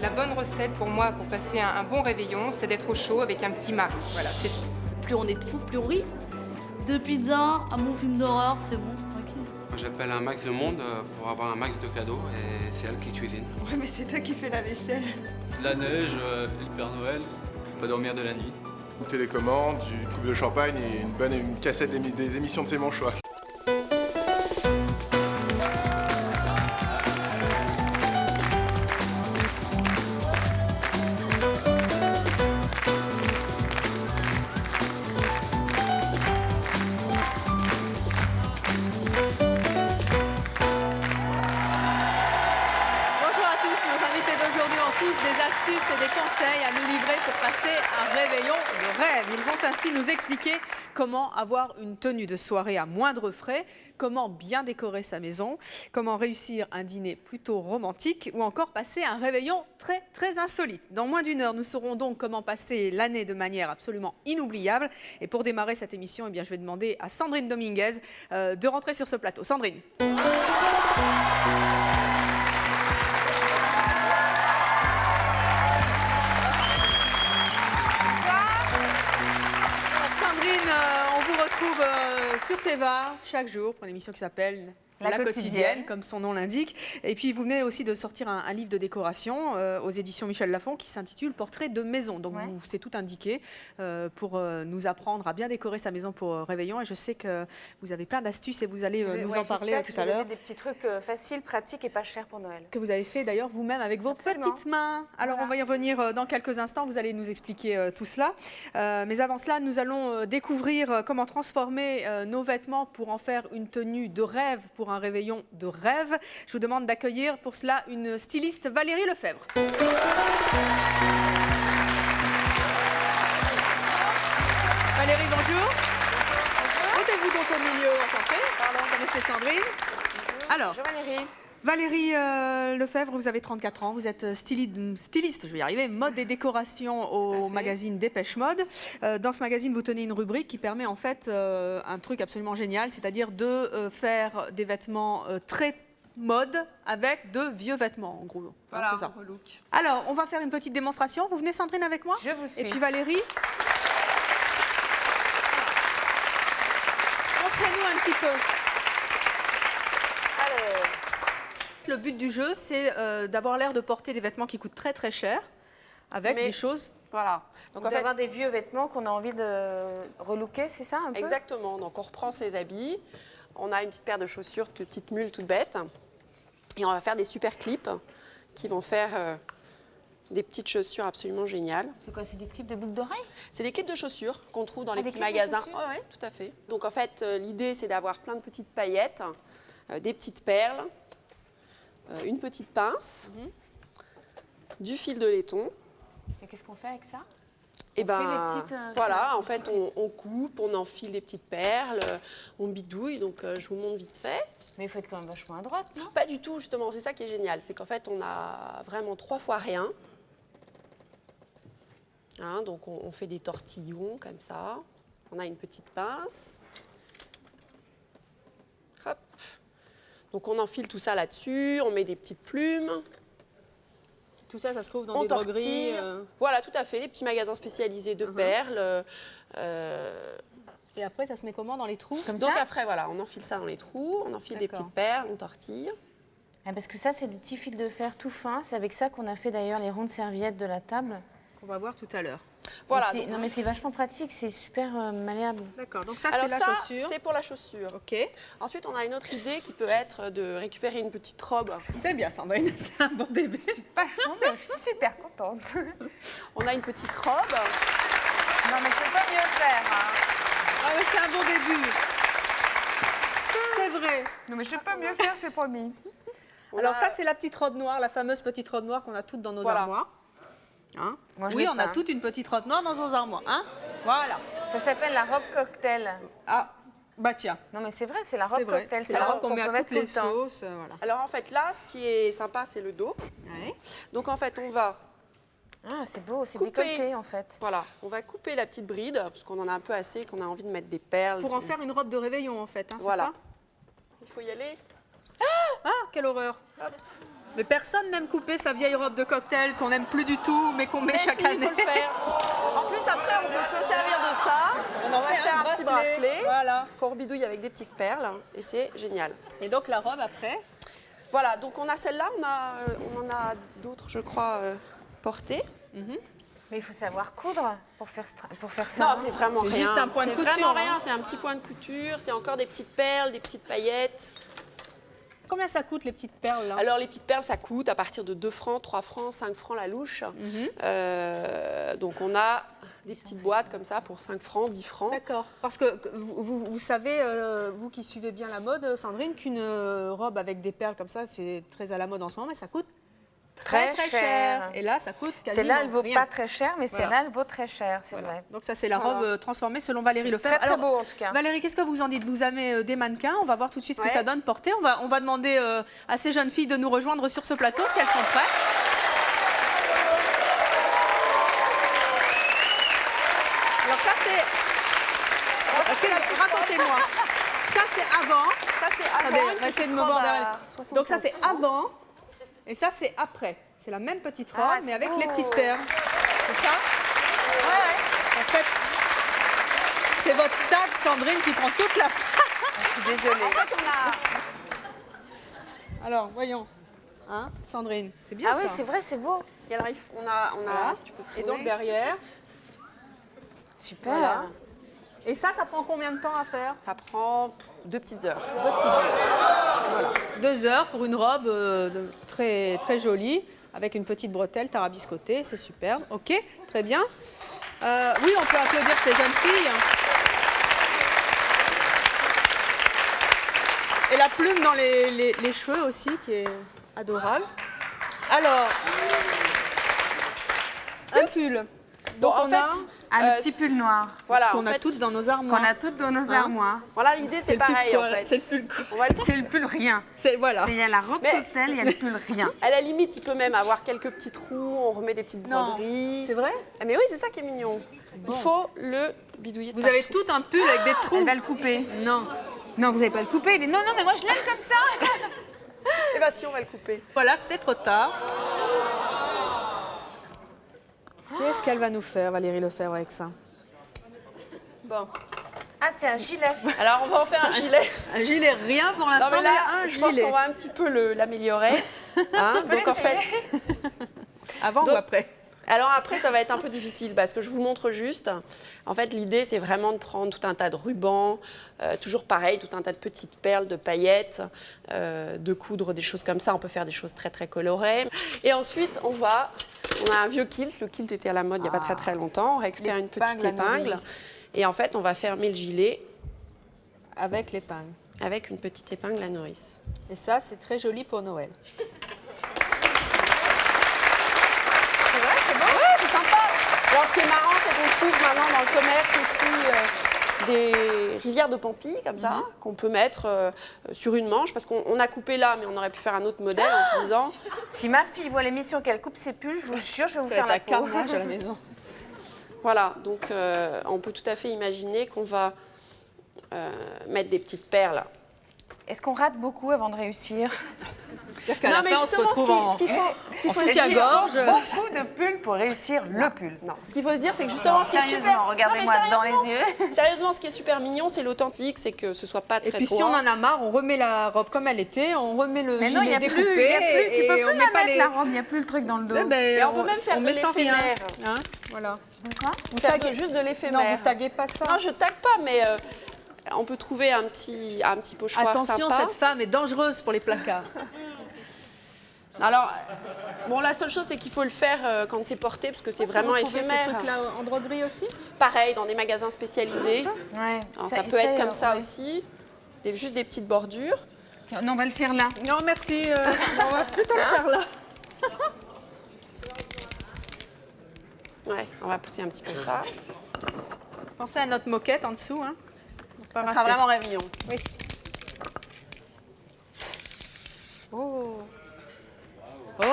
La bonne recette pour moi, pour passer un bon réveillon, c'est d'être au chaud avec un petit mari. Voilà, c'est tout. Plus on est de fous, plus on rit. De pizza à mon film d'horreur, c'est bon, c'est tranquille. J'appelle un max de monde pour avoir un max de cadeaux et c'est elle qui cuisine. Ouais, mais c'est toi qui fais la vaisselle. De la neige, le Père Noël, pas dormir de la nuit. Une télécommande, une coupe de champagne et une cassette des émissions de C'est mon choix. Des astuces et des conseils à nous livrer pour passer un réveillon de rêve. Ils vont ainsi nous expliquer comment avoir une tenue de soirée à moindre frais, comment bien décorer sa maison, comment réussir un dîner plutôt romantique ou encore passer un réveillon très très insolite. Dans moins d'une heure, nous saurons donc comment passer l'année de manière absolument inoubliable. Et pour démarrer cette émission, eh bien, je vais demander à Sandrine Dominguez de rentrer sur ce plateau. Sandrine. On vous retrouve sur Téva chaque jour pour une émission qui s'appelle La quotidienne, comme son nom l'indique. Et puis vous venez aussi de sortir un livre de décoration aux éditions Michel Lafon qui s'intitule Portrait de maison. Donc c'est tout indiqué pour nous apprendre à bien décorer sa maison pour réveillon. Et je sais que vous avez plein d'astuces et vous allez nous en parler tout à l'heure. Des petits trucs faciles, pratiques et pas chers pour Noël. Que vous avez fait d'ailleurs vous-même avec vos petites mains. Alors on va y revenir dans quelques instants. Vous allez nous expliquer tout cela. Mais avant cela, nous allons découvrir comment transformer nos vêtements pour en faire une tenue de rêve pour un réveillon de rêve. Je vous demande d'accueillir pour cela une styliste, Valérie Lefebvre. Valérie, bonjour. Mettez-vous donc au milieu, enchantée. Pardon, vous connaissez Sandrine. Alors, bonjour Valérie. Valérie Lefebvre, vous avez 34 ans, vous êtes styliste, je vais y arriver, mode et décoration au magazine Dépêche Mode. Dans ce magazine, vous tenez une rubrique qui permet en fait un truc absolument génial, c'est-à-dire de faire des vêtements très mode avec de vieux vêtements, en gros. Voilà, c'est ça. relook. Alors, on va faire une petite démonstration. Vous venez, Sandrine, avec moi? Je vous suis. Et puis Valérie, montrez-nous un petit peu. Alors... Le but du jeu, c'est d'avoir l'air de porter des vêtements qui coûtent très très cher, avec des choses... Voilà. Donc en fait, avoir des vieux vêtements qu'on a envie de relooker, c'est ça un peu? Exactement. Donc on reprend ses habits, on a une petite paire de chaussures, une petite mule toute bête, et on va faire des super clips qui vont faire des petites chaussures absolument géniales. C'est quoi? C'est des clips de boucles d'oreilles? C'est des clips de chaussures qu'on trouve dans les petits magasins. Oui, tout à fait. Donc en fait, l'idée, c'est d'avoir plein de petites paillettes, des petites perles, une petite pince, du fil de laiton. Et qu'est-ce qu'on fait avec ça? Et ben, voilà, en fait, on coupe, on enfile des petites perles, on bidouille, donc je vous montre vite fait. Mais il faut être quand même vachement à droite, non? Pas du tout, justement, c'est ça qui est génial, c'est qu'en fait, on a vraiment 3 fois rien. Hein, donc on fait des tortillons comme ça, on a une petite pince. Hop. Donc on enfile tout ça là-dessus, on met des petites plumes. Tout ça, ça se trouve dans des drogueries. Voilà, tout à fait, les petits magasins spécialisés de perles. Et après, ça se met comment dans les trous? Donc après, voilà, on enfile ça dans les trous, on enfile des petites perles, on tortille. Ah, parce que ça, c'est du petit fil de fer tout fin. C'est avec ça qu'on a fait d'ailleurs les rondes serviettes de la table. Qu'on va voir tout à l'heure. Voilà. Non, mais c'est vachement pratique, c'est super malléable. D'accord, donc ça, c'est la chaussure. C'est pour la chaussure. OK. Ensuite, on a une autre idée qui peut être de récupérer une petite robe. C'est bien, Sandrine, c'est un bon début. Je suis vachement bien, je suis super contente. On a une petite robe. Non, mais je sais pas mieux faire. Hein. Ah, mais c'est un bon début. C'est vrai. Non, mais je sais pas mieux faire, c'est promis. Alors ça, c'est la petite robe noire, la fameuse petite robe noire qu'on a toutes dans nos armoires. Hein? Moi, oui, on a toute une petite robe noire dans nos armoires. Hein? Voilà. Ça s'appelle la robe cocktail. Ah, bah tiens. Non, mais c'est vrai, c'est la robe cocktail. C'est la robe qu'on met à toutes les sauces. Voilà. Alors en fait, là, ce qui est sympa, c'est le dos. Ouais. Donc en fait, on va... Ah, c'est beau, c'est décolleté en fait. Voilà, on va couper la petite bride, parce qu'on en a un peu assez, qu'on a envie de mettre des perles. Pour en faire une robe de réveillon, en fait, hein, voilà. C'est ça? Il faut y aller. Ah, quelle horreur. Hop. Mais personne n'aime couper sa vieille robe de cocktail qu'on n'aime plus du tout, mais qu'on met Mais chaque si, année. faut le faire. En plus, après, on peut se servir de ça. On va se faire un petit bracelet Voilà. qu'on rebidouille avec des petites perles. Et c'est génial. Et donc la robe après. Voilà, donc on a celle-là, on en a d'autres, je crois, portées. Mais il faut savoir coudre pour faire ça. Non, hein. c'est vraiment C'est rien. juste un point de C'est couture, vraiment hein. rien, c'est un petit point de couture, c'est encore des petites perles, des petites paillettes. Combien ça coûte les petites perles là? Alors les petites perles, ça coûte à partir de 2 francs, 3 francs, 5 francs la louche. Donc on a des petites boîtes comme ça pour 5 francs, 10 francs. D'accord. Parce que vous savez, vous qui suivez bien la mode, Sandrine, qu'une robe avec des perles comme ça, c'est très à la mode en ce moment, mais ça coûte très cher. Et là, ça coûte quasiment Celle-là, elle vaut rien. pas très cher, mais Voilà. celle-là, elle vaut très cher, c'est Voilà. vrai. Donc ça, c'est la Voilà. robe transformée selon Valérie Lefebvre. Très, très Alors, beau, en tout cas. Valérie, qu'est-ce que vous en dites? Vous avez des mannequins, on va voir tout de suite ce que Ouais. ça donne porter. On va demander à ces jeunes filles de nous rejoindre sur ce plateau si elles sont prêtes. Alors ça, racontez-moi. Ça, c'est avant. Ça, c'est avant. Attendez, une on va essayer petite de me robe voir à derrière. 75 Donc ça, c'est francs. avant. Et ça, c'est après. C'est la même petite robe, Ah, mais c'est avec beau. les petites perles. C'est ça? Ouais, En fait, c'est votre table, Sandrine, qui prend toute la... Je suis désolée. En fait, on a... Alors, voyons. Hein, Sandrine, c'est bien Ah ça. oui, c'est vrai, c'est beau. Et alors, on a Voilà. si tu peux Et tourner. donc derrière. Super. Voilà. Et ça prend combien de temps à faire? Ça prend 2 petites heures. 2 petites heures. Voilà. 2 heures pour une robe très, très jolie, avec une petite bretelle tarabiscotée, c'est superbe. Ok, très bien. Oui, on peut applaudir ces jeunes filles. Et la plume dans les cheveux aussi, qui est adorable. Alors, un pull. Bon, Donc en on fait, a Un petit pull noir voilà, qu'on en a fait, toutes dans nos armoires. qu'on a toutes dans nos Hein armoires. voilà, l'idée, c'est le pull pareil, en quoi, fait. C'est le pull quoi. On va le- C'est le pull rien. Voilà. Il y a la robe Mais- cocktail, il y a le pull rien. À la limite, il peut même avoir quelques petits trous, on remet des petites Non, broderies. c'est vrai? Ah, mais oui, c'est ça qui est mignon. Il faut le bidouiller de Vous avez partout. tout un pull avec des trous. Elle va le couper. Non. Non, vous n'allez pas le couper. Il est... Non, non, mais moi je l'aime comme ça. Eh bien, si, on va le couper. Voilà, c'est trop tard. Qu'est-ce qu'elle va nous faire, Valérie Lefebvre, avec ça? Bon. Ah, c'est un gilet. Alors, on va en faire un gilet. Un gilet, rien pour Non, l'instant, mais mais, là, un je pense gilet. qu'on va un petit peu l'améliorer. Hein, donc, en fait, Avant Donc- ou après? alors après, ça va être un peu difficile parce que je vous montre juste. En fait, l'idée, c'est vraiment de prendre tout un tas de rubans, toujours pareil, tout un tas de petites perles, de paillettes, de coudre des choses comme ça. On peut faire des choses très, très colorées. Et ensuite, on a un vieux kilt. Le kilt était à la mode il n'y a pas très, très longtemps. On récupère une petite L'épingle à épingle. nourrice. Et en fait, on va fermer le gilet Avec l'épingle. avec une petite épingle à nourrice. Et ça, c'est très joli pour Noël. C'est vrai, c'est beau. Ouais, c'est sympa. Alors, ce qui est marrant, c'est qu'on trouve maintenant dans le commerce aussi des rivières de Pampille, comme ça, qu'on peut mettre sur une manche, parce qu'on a coupé là, mais on aurait pu faire un autre modèle en se disant... Si ma fille voit l'émission qu'elle coupe ses pulls, je vous jure, je vais vous Ça faire va la être un peau. carnage à la maison. Voilà, donc on peut tout à fait imaginer qu'on va mettre des petites perles. Est-ce qu'on rate beaucoup avant de réussir? Qu'à la fin, on se retrouve ce qu'il faut en se soutien-gorge. dire... Beaucoup de pulls pour réussir le pull. Non, ce qu'il faut se dire, c'est que justement, ce qui est super... Sérieusement, regardez-moi Non, mais dans sérieusement, les yeux. Sérieusement, ce qui est super mignon, c'est l'authentique, c'est que ce soit pas très Et puis droit. si on en a marre, on remet la robe comme elle était, on remet le Mais non, il gilet n'y a plus, découpé. tu et peux on plus met la pas mettre, la robe, il n'y a plus le truc dans le dos. Eh ben, Et on peut même faire de met sans rien. l'éphémère. Hein, voilà. Quoi Vous Faire taguez- juste de Non, l'éphémère. vous taguez pas ça. Non, je tague pas, mais on peut trouver un petit pochoir Attention, sympa. cette femme est dangereuse pour les placards. Alors, bon, la seule chose, c'est qu'il faut le faire quand c'est porté, parce que c'est vraiment Vous trouvez éphémère. ces trucs-là en droguerie aussi? Pareil, dans des magasins spécialisés. Ouais. Alors, ça peut être comme ça ouais. aussi. Juste des petites bordures. Tiens, non, on va le faire là. Non, merci. On va plutôt le faire là. Ouais, on va pousser un petit peu ça. Pensez à notre moquette en dessous. Hein. Faut pas Ça sera rater. vraiment réveillon. Oui. Oh. Oh.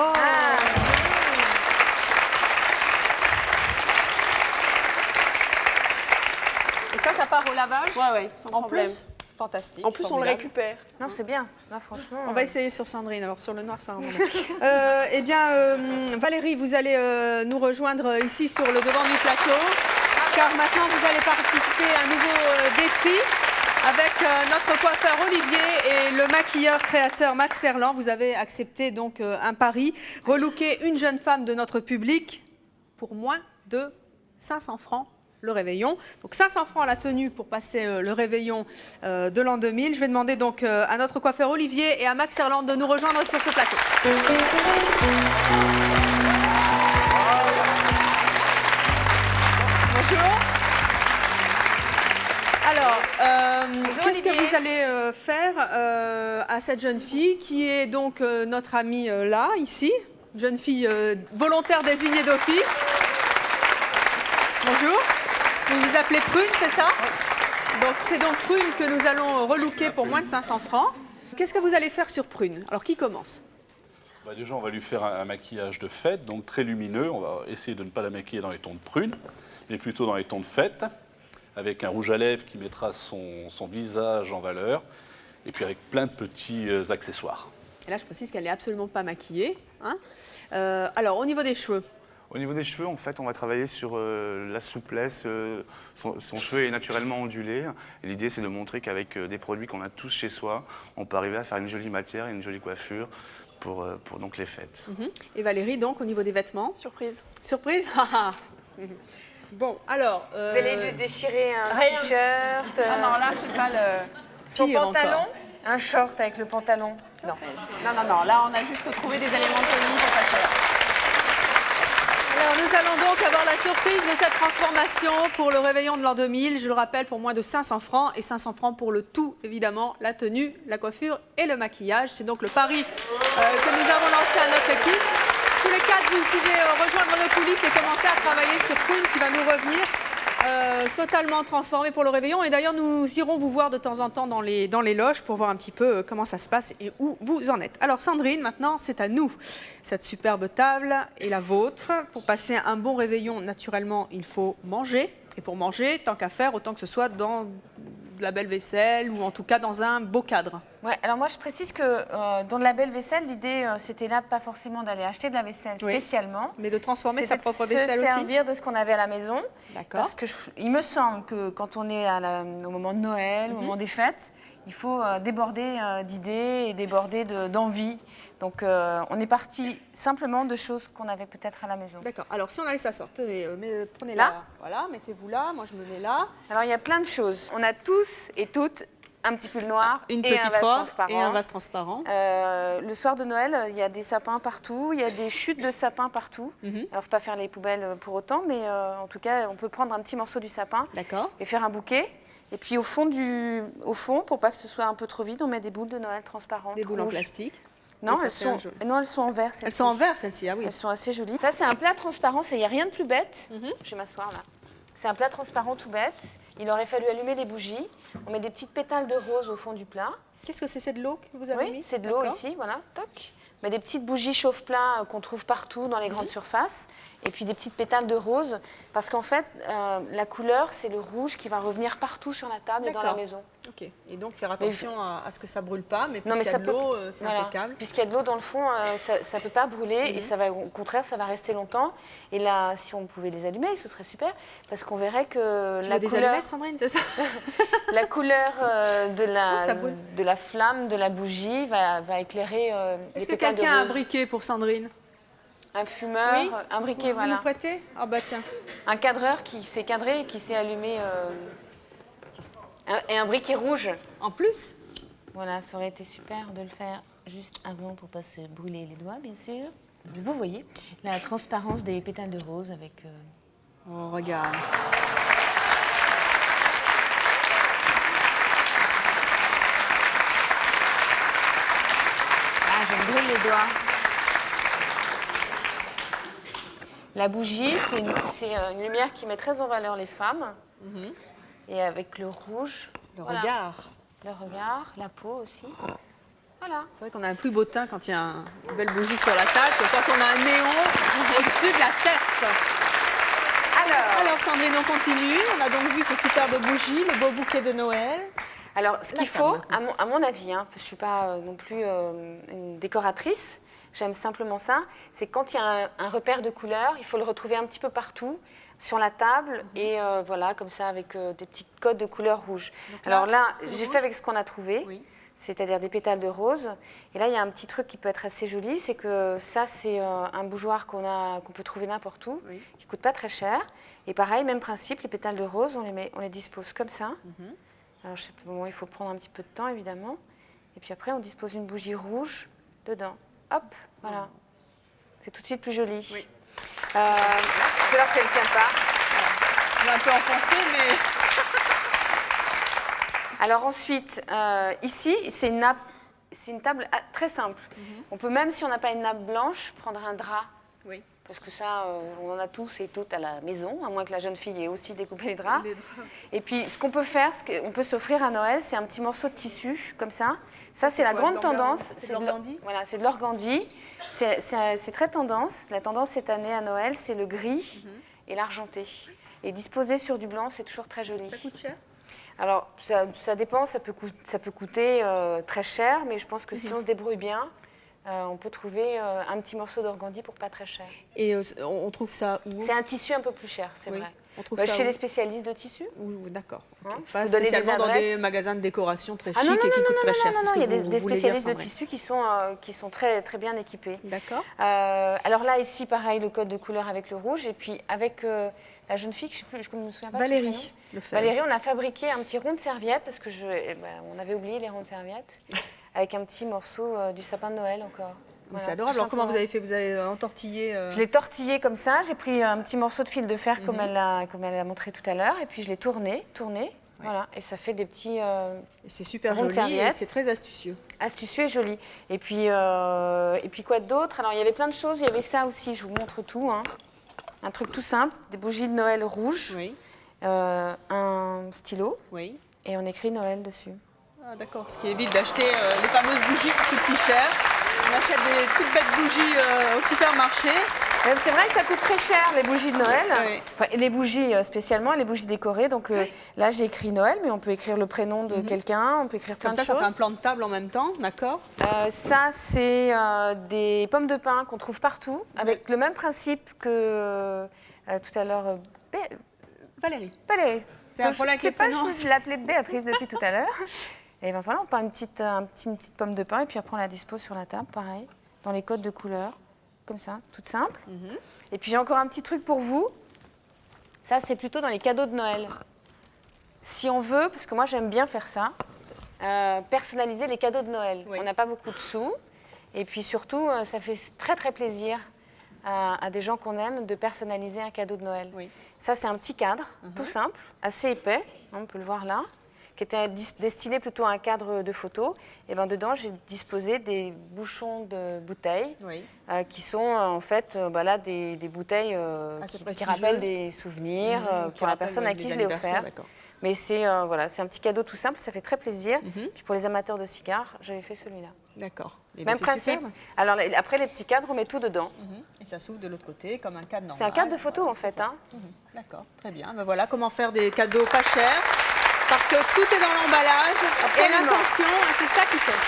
Et ça part au lavage Ouais, sans en problème. plus? Fantastique. En plus, on le formidable. récupère. Non, c'est bien. Là, franchement. On va essayer sur Sandrine, alors sur le noir, ça va vraiment bien. Eh bien, Valérie, vous allez nous rejoindre ici sur le devant du plateau, car maintenant vous allez participer à un nouveau défi avec notre coiffeur Olivier et le maquilleur créateur Max Herland. Vous avez accepté donc un pari, relooker une jeune femme de notre public pour moins de 500 francs. Le réveillon. Donc 500 francs à la tenue pour passer le réveillon de l'an 2000. Je vais demander donc à notre coiffeur Olivier et à Max Herland de nous rejoindre sur ce plateau. Bonjour. Alors, qu'est-ce que vous allez faire à cette jeune fille qui est donc notre amie là, ici, jeune fille volontaire désignée d'office. Bonjour. Vous vous appelez Prune, c'est ça? Donc c'est donc Prune que nous allons relooker pour moins de 500 francs. Qu'est-ce que vous allez faire sur Prune? Alors qui commence? Déjà, on va lui faire un maquillage de fête, donc très lumineux. On va essayer de ne pas la maquiller dans les tons de prune, mais plutôt dans les tons de fête, avec un rouge à lèvres qui mettra son visage en valeur, et puis avec plein de petits accessoires. Et là, je précise qu'elle n'est absolument pas maquillée. Hein. Alors, au niveau des cheveux? Au niveau des cheveux, en fait, on va travailler sur la souplesse. Son cheveu est naturellement ondulé. Et l'idée, c'est de montrer qu'avec des produits qu'on a tous chez soi, on peut arriver à faire une jolie matière et une jolie coiffure pour donc les fêtes. Et Valérie, donc, au niveau des vêtements? Surprise. Surprise? Bon, alors... Vous allez lui déchirer un Rien. t-shirt. Non, là, c'est pas le... Son Pire pantalon. encore. Un short avec le pantalon. Non. Non, là, on a juste trouvé des éléments de tenue, c'est pas cher. Alors, nous allons donc avoir la surprise de cette transformation pour le réveillon de l'an 2000. Je le rappelle, pour moins de 500 francs et 500 francs pour le tout, évidemment, la tenue, la coiffure et le maquillage. C'est donc le pari que nous avons lancé à notre équipe. Tous les quatre, vous pouvez rejoindre nos coulisses et commencer à travailler sur Prune qui va nous revenir totalement transformée pour le réveillon. Et d'ailleurs, nous irons vous voir de temps en temps dans les loges pour voir un petit peu comment ça se passe et où vous en êtes. Alors Sandrine, maintenant, c'est à nous. Cette superbe table est la vôtre. Pour passer un bon réveillon, naturellement, il faut manger. Et pour manger, tant qu'à faire, autant que ce soit dans de la belle vaisselle ou en tout cas dans un beau cadre. Ouais, alors moi je précise que dans de la belle vaisselle, l'idée c'était là pas forcément d'aller acheter de la vaisselle spécialement, mais de transformer sa c'était propre de vaisselle aussi. se servir de ce qu'on avait à la maison. D'accord. Parce que il me semble que quand on est au moment de Noël, au moment des fêtes, il faut déborder d'idées et déborder d'envie. Donc on est parti simplement de choses qu'on avait peut-être à la maison. D'accord. Alors si on allait s'asseoir, tenez, prenez Là. là. Voilà, mettez-vous là, moi je me mets là. Alors il y a plein de choses. On a tous et toutes un petit pull noir Une et un petite vase robe transparent. et un vase transparent. Le soir de Noël, il y a des sapins partout, il y a des chutes de sapins partout. Alors, il ne faut pas faire les poubelles pour autant, mais en tout cas, on peut prendre un petit morceau du sapin et faire un bouquet. Et puis au fond, pour pas que ce soit un peu trop vide, on met des boules de Noël transparentes. Des boules en rouges. plastique. Non, elles sont en verre, celles-ci. Elles sont en verre, celles-ci, ah oui. Elles sont assez jolies. Ça, c'est un plat transparent, il n'y a rien de plus bête. Je vais m'asseoir là. C'est un plat transparent tout bête. Il aurait fallu allumer les bougies. On met des petites pétales de rose au fond du plat. Qu'est-ce que c'est de l'eau que vous avez mis? Oui, c'est de l'eau ici, voilà. Toc. On met des petites bougies chauffe-plat qu'on trouve partout dans les grandes surfaces. Et puis des petites pétales de rose. Parce qu'en fait, la couleur, c'est le rouge qui va revenir partout sur la table et dans la maison. Ok. Et donc faire attention à ce que ça ne brûle pas, mais Non, puisqu'il y a de l'eau, c'est voilà. impeccable. Puisqu'il y a de l'eau dans le fond, ça ne peut pas brûler et ça va, au contraire, ça va rester longtemps. Et là, si on pouvait les allumer, ce serait super, parce qu'on verrait que Tu la veux des couleur, allumettes, Sandrine, c'est ça? la couleur ça brûle. de la flamme, de la bougie va éclairer Est-ce les que pétales de quelqu'un a un rose. briquet pour Sandrine? Un fumeur, Oui. un briquet, Vous voilà. nous prêtez? Ah bah tiens. Un cadreur qui s'est cadré et qui s'est allumé. Et un briquet rouge. En plus? Voilà, ça aurait été super de le faire juste avant pour pas se brûler les doigts, bien sûr. Vous voyez la transparence des pétales de rose avec... Oh, regarde. Ah, je me brûle les doigts. La bougie, c'est une lumière qui met très en valeur les femmes. Et avec le rouge... Le voilà. regard. Le regard, la peau aussi. Voilà. C'est vrai qu'on a un plus beau teint quand il y a une belle bougie sur la table que quand on a un néon au-dessus de la tête. Alors Sandrine, on continue. On a donc vu ces superbes bougies, le beau bouquet de Noël. Alors, ce qu'il faut, à mon avis, hein, je ne suis pas non plus une décoratrice, j'aime simplement ça, c'est quand il y a un repère de couleur, il faut le retrouver un petit peu partout, sur la table, et voilà, comme ça, avec des petits codes de couleur rouge. Alors là, j'ai fait avec ce qu'on a trouvé, c'est-à-dire des pétales de rose. Et là, il y a un petit truc qui peut être assez joli, c'est que ça, c'est un bougeoir qu'on peut trouver n'importe où, qui ne coûte pas très cher. Et pareil, même principe, les pétales de rose, on les dispose comme ça. Alors, je sais pas, bon, il faut prendre un petit peu de temps, évidemment. Et puis après, on dispose une bougie rouge dedans. Hop, voilà. C'est tout de suite plus joli. C'est alors qu'elle ne tient pas. Je vais un peu enfoncer, mais... Alors ensuite, ici, c'est une table très simple. On peut même, si on n'a pas une nappe blanche, prendre un drap. Oui. Parce que ça, on en a tous et toutes à la maison, à moins que la jeune fille ait aussi découpé les draps. Et puis, ce qu'on peut faire, on peut s'offrir à Noël, c'est un petit morceau de tissu, comme ça. Ça, c'est la grande tendance. C'est de l'organdi ? Voilà, c'est de l'organdi. C'est très tendance. La tendance cette année à Noël, c'est le gris et l'argenté. Et disposé sur du blanc, c'est toujours très joli. Ça coûte cher ? Alors, ça dépend, ça peut coûter très cher, mais je pense que si on se débrouille bien, on peut trouver un petit morceau d'organdi pour pas très cher. Et on trouve ça où ? C'est un tissu un peu plus cher, c'est vrai. On trouve ça chez les spécialistes de tissus. D'accord. Hein, pas spécialement dans des magasins de décoration très chics et qui coûtent très cher. Non, il y a des spécialistes de tissus qui sont très, très bien équipés. D'accord. Alors là, ici, pareil, le code de couleur avec le rouge. Et puis avec la jeune fille, je ne me souviens pas. Valérie. Valérie, on a fabriqué un petit rond de serviette parce que on avait oublié les ronds de serviette. Avec un petit morceau du sapin de Noël encore. Voilà, c'est adorable. Alors comment vous avez fait ? Vous avez entortillé Je l'ai tortillé comme ça. J'ai pris un petit morceau de fil de fer comme elle l'a montré tout à l'heure. Et puis je l'ai tourné. Voilà. Et ça fait des petits c'est super joli et c'est très astucieux. Astucieux et joli. Et puis quoi d'autre ? Alors il y avait plein de choses. Il y avait ça aussi. Je vous montre tout. Hein. Un truc tout simple. Des bougies de Noël rouges. Un stylo. Et on écrit Noël dessus. Ah, d'accord. Ce qui évite d'acheter les fameuses bougies qui coûtent si cher. On achète des toutes bêtes bougies au supermarché. C'est vrai que ça coûte très cher, les bougies de Noël. Enfin, les bougies spécialement, les bougies décorées. Donc là, j'ai écrit Noël, mais on peut écrire le prénom de quelqu'un, on peut écrire plein de choses. Ça fait un plan de table en même temps, d'accord ? Ça, c'est des pommes de pin qu'on trouve partout, avec le même principe que tout à l'heure. Valérie. Je ne sais pas, je l'appelais Béatrice depuis tout à l'heure. Et ben voilà, on prend une petite pomme de pin et puis après on la dispose sur la table, pareil, dans les codes de couleur, comme ça, toute simple. Et puis j'ai encore un petit truc pour vous. Ça, c'est plutôt dans les cadeaux de Noël. Si on veut, parce que moi j'aime bien faire ça, personnaliser les cadeaux de Noël. On n'a pas beaucoup de sous. Et puis surtout, ça fait très très plaisir à des gens qu'on aime de personnaliser un cadeau de Noël. Ça, c'est un petit cadre, tout simple, assez épais, on peut le voir là, qui était destiné plutôt à un cadre de photo. Et ben dedans, j'ai disposé des bouchons de bouteilles qui sont en fait là, des bouteilles qui rappellent des souvenirs pour la personne à qui je l'ai offert. Mais c'est voilà, c'est un petit cadeau tout simple, ça fait très plaisir. Puis pour les amateurs de cigares, j'avais fait celui-là. D'accord. Même principe. Alors après, les petits cadres, on met tout dedans. Et ça s'ouvre de l'autre côté comme un cadre normal. C'est un cadre de photo en fait. D'accord, très bien. Ben voilà comment faire des cadeaux pas chers. Parce que tout est dans l'emballage et l'intention, c'est ça qui fait.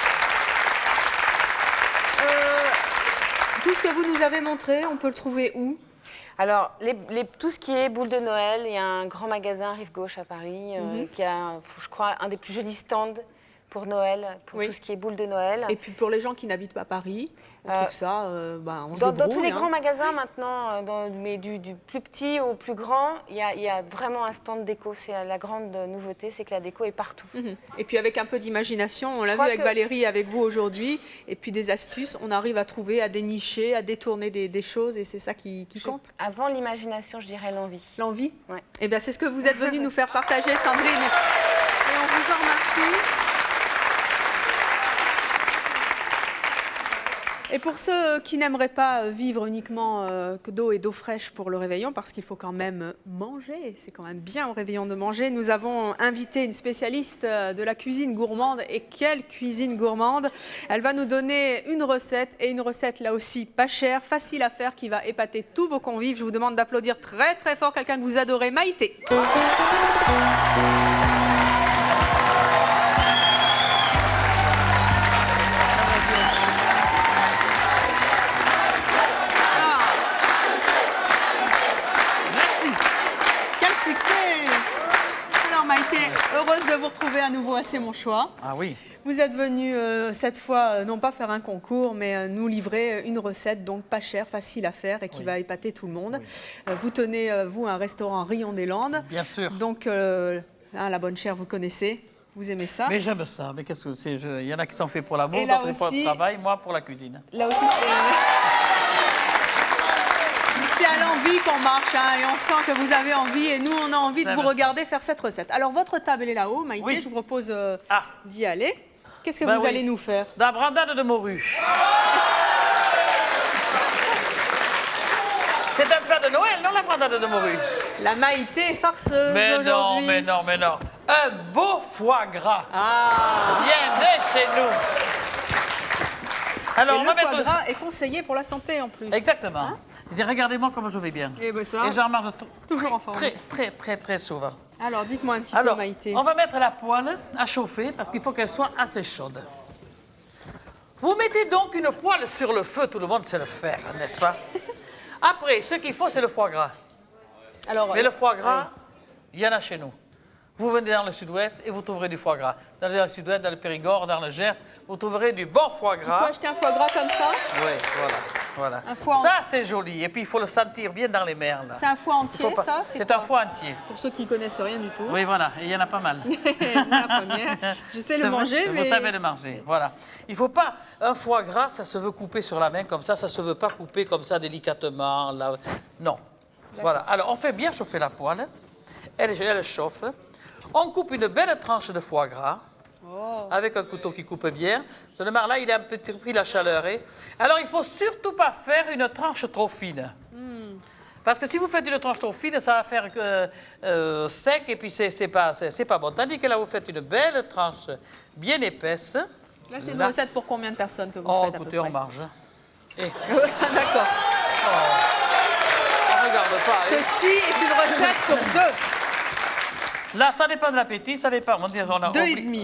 Tout ce que vous nous avez montré, on peut le trouver où ? Alors, tout ce qui est boules de Noël, il y a un grand magasin Rive Gauche à Paris qui a, je crois, un des plus jolis stands pour Noël, pour tout ce qui est boules de Noël. Et puis pour les gens qui n'habitent pas à Paris, on trouve ça, on se dans débrouille. tous les grands magasins maintenant, mais du plus petit au plus grand, il y a vraiment un stand déco. C'est la grande nouveauté, c'est que la déco est partout. Et puis avec un peu d'imagination, on l'a vu avec Valérie, avec vous aujourd'hui, et puis des astuces, on arrive à trouver, à dénicher, à détourner des choses, et c'est ça qui compte. Avant l'imagination, je dirais l'envie. L'envie ? Oui. Eh bien, c'est ce que vous êtes venue nous faire partager, Sandrine. Et on vous en remercie. Et pour ceux qui n'aimeraient pas vivre uniquement que d'eau et d'eau fraîche pour le réveillon, parce qu'il faut quand même manger, c'est quand même bien au réveillon de manger, nous avons invité une spécialiste de la cuisine gourmande. Et quelle cuisine gourmande! Elle va nous donner une recette, et une recette là aussi pas chère, facile à faire, qui va épater tous vos convives. Je vous demande d'applaudir très très fort quelqu'un que vous adorez, Maïté. vous retrouver à nouveau à C'est mon choix. Ah oui. Vous êtes venu cette fois, non pas faire un concours, mais nous livrer une recette donc pas chère, facile à faire et qui va épater tout le monde. Oui. Vous tenez, vous, un restaurant Rion des Landes. Bien sûr. Donc, la bonne chère, vous connaissez. Vous aimez ça? Mais j'aime ça. Mais qu'est-ce que c'est? Il y en a qui s'en fait pour l'amour, d'autres pour le travail, moi pour la cuisine. Là aussi, c'est à l'envie qu'on marche, hein, et on sent que vous avez envie, et nous, on a envie de vous regarder faire cette recette. Alors, votre table, elle est là-haut, Maïté, oui. Je vous propose d'y aller. Qu'est-ce que vous allez nous faire? De la brandade de morue. C'est un plat de Noël, non, la brandade de morue? La Maïté est farceuse aujourd'hui. Mais non. Un beau foie gras. Bienvenue chez nous. Alors, le foie gras est conseillé pour la santé en plus. Exactement. Hein? Regardez-moi comment je vais bien. Et j'en mange toujours en forme. Très souvent. Alors, dites-moi un petit peu, Maïté. On va mettre la poêle à chauffer parce qu'il faut qu'elle soit assez chaude. Vous mettez donc une poêle sur le feu, tout le monde sait le faire, n'est-ce pas? Après, ce qu'il faut, c'est le foie gras. Mais le foie gras, il y en a chez nous. Vous venez dans le sud-ouest et vous trouverez du foie gras. Dans le sud-ouest, dans le Périgord, dans le Gers, vous trouverez du bon foie gras. Il faut acheter un foie gras comme ça? Oui, voilà. Ça, c'est joli. Et puis, il faut le sentir bien dans les merles. C'est un foie entier, ça? C'est un foie entier. Pour ceux qui ne connaissent rien du tout. Oui, voilà. Et il y en a pas mal. La première. Je sais le manger, mais... Vous savez le manger, voilà. Il ne faut pas... Un foie gras, ça se veut couper sur la main comme ça. Ça ne se veut pas couper comme ça délicatement. Là. Non. Voilà. Alors, on fait bien chauffer la poêle. Elle chauffe. On coupe une belle tranche de foie gras avec un couteau qui coupe bien. Seulement là, il a un peu pris la chaleur. Alors, il ne faut surtout pas faire une tranche trop fine. Parce que si vous faites une tranche trop fine, ça va faire sec et puis c'est pas bon. Tandis que là, vous faites une belle tranche bien épaisse. Là, c'est une recette pour combien de personnes que vous faites à peu près? On mange. D'accord. On regarde pas. Ceci est une recette pour deux. Là, ça dépend de l'appétit, ça dépend. On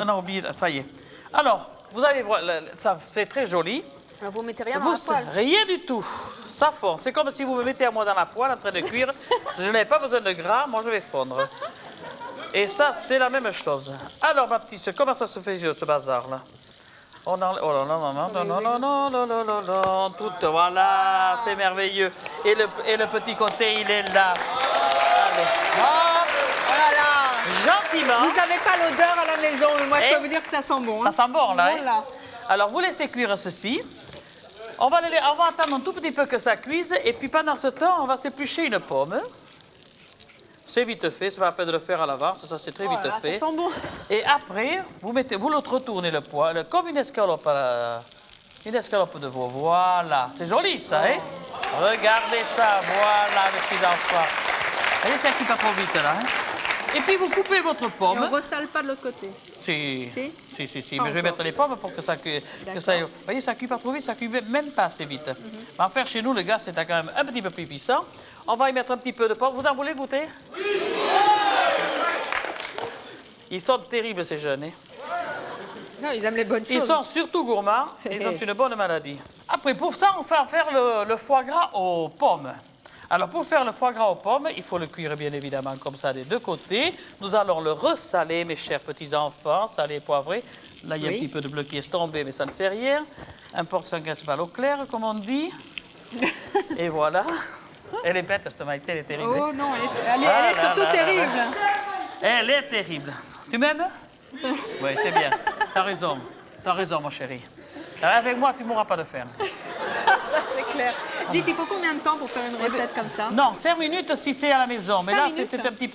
a oublié, ça y est. Alors, vous allez voir, ça c'est très joli. Alors, vous mettez rien dans la poêle? Rien du tout. Ça fond. C'est comme si vous me mettez à moi dans la poêle en train de cuire. Je n'ai pas besoin de gras, moi je vais fondre. Et ça, c'est la même chose. Alors, ma petite, comment ça se fait ce bazar-là? Oh là là, non, tout, voilà, c'est merveilleux. Et le petit côté, il est là. Allez, hop. Gentiment. Vous n'avez pas l'odeur à la maison, mais moi je peux vous dire que ça sent bon. Ça sent bon, là. Alors, vous laissez cuire ceci. On va attendre un tout petit peu que ça cuise. Et puis, pendant ce temps, on va s'éplucher une pomme. C'est vite fait, c'est pas la peine de le faire à l'avance. Ça, c'est très vite fait. Ça sent bon. Et après, vous le retournez le poêle comme une escalope de veau. Voilà. C'est joli, ça, hein? Regardez ça. Voilà, mes petits enfants. Vous voyez, ça cuit pas trop vite, là, hein? Et puis, vous coupez votre pomme. Et on ne ressale pas de l'autre côté. Si. Mais je vais mettre les pommes pour que ça cuise. Vous voyez, ça ne cuit pas trop vite, ça ne cuit même pas assez vite. Mais en faire chez nous, le gaz, c'est quand même un petit peu plus puissant. On va y mettre un petit peu de pommes. Vous en voulez goûter? Oui! Ils sont terribles, ces jeunes. Non, ils aiment les bonnes choses. Ils sont surtout gourmands. Ils ont une bonne maladie. Après, pour ça, on va faire le foie gras aux pommes. Alors, pour faire le foie gras aux pommes, il faut le cuire bien évidemment comme ça des deux côtés. Nous allons le ressaler, mes chers petits-enfants, salé, poivré. Là, il y a un petit peu de bleu qui est tombé, mais ça ne fait rien. Un porc sans graisse pas l'eau claire, comme on dit. Et voilà. Elle est bête, cette Maïté, elle est terrible. Oh non, elle est surtout terrible. Elle est terrible. Tu m'aimes? Oui, c'est bien. T'as raison, mon chéri. Avec moi, tu ne mourras pas de faim. Ça, c'est clair. Dites, il faut combien de temps pour faire une recette comme ça? Non, 5 minutes si c'est à la maison. Mais là, c'est un petit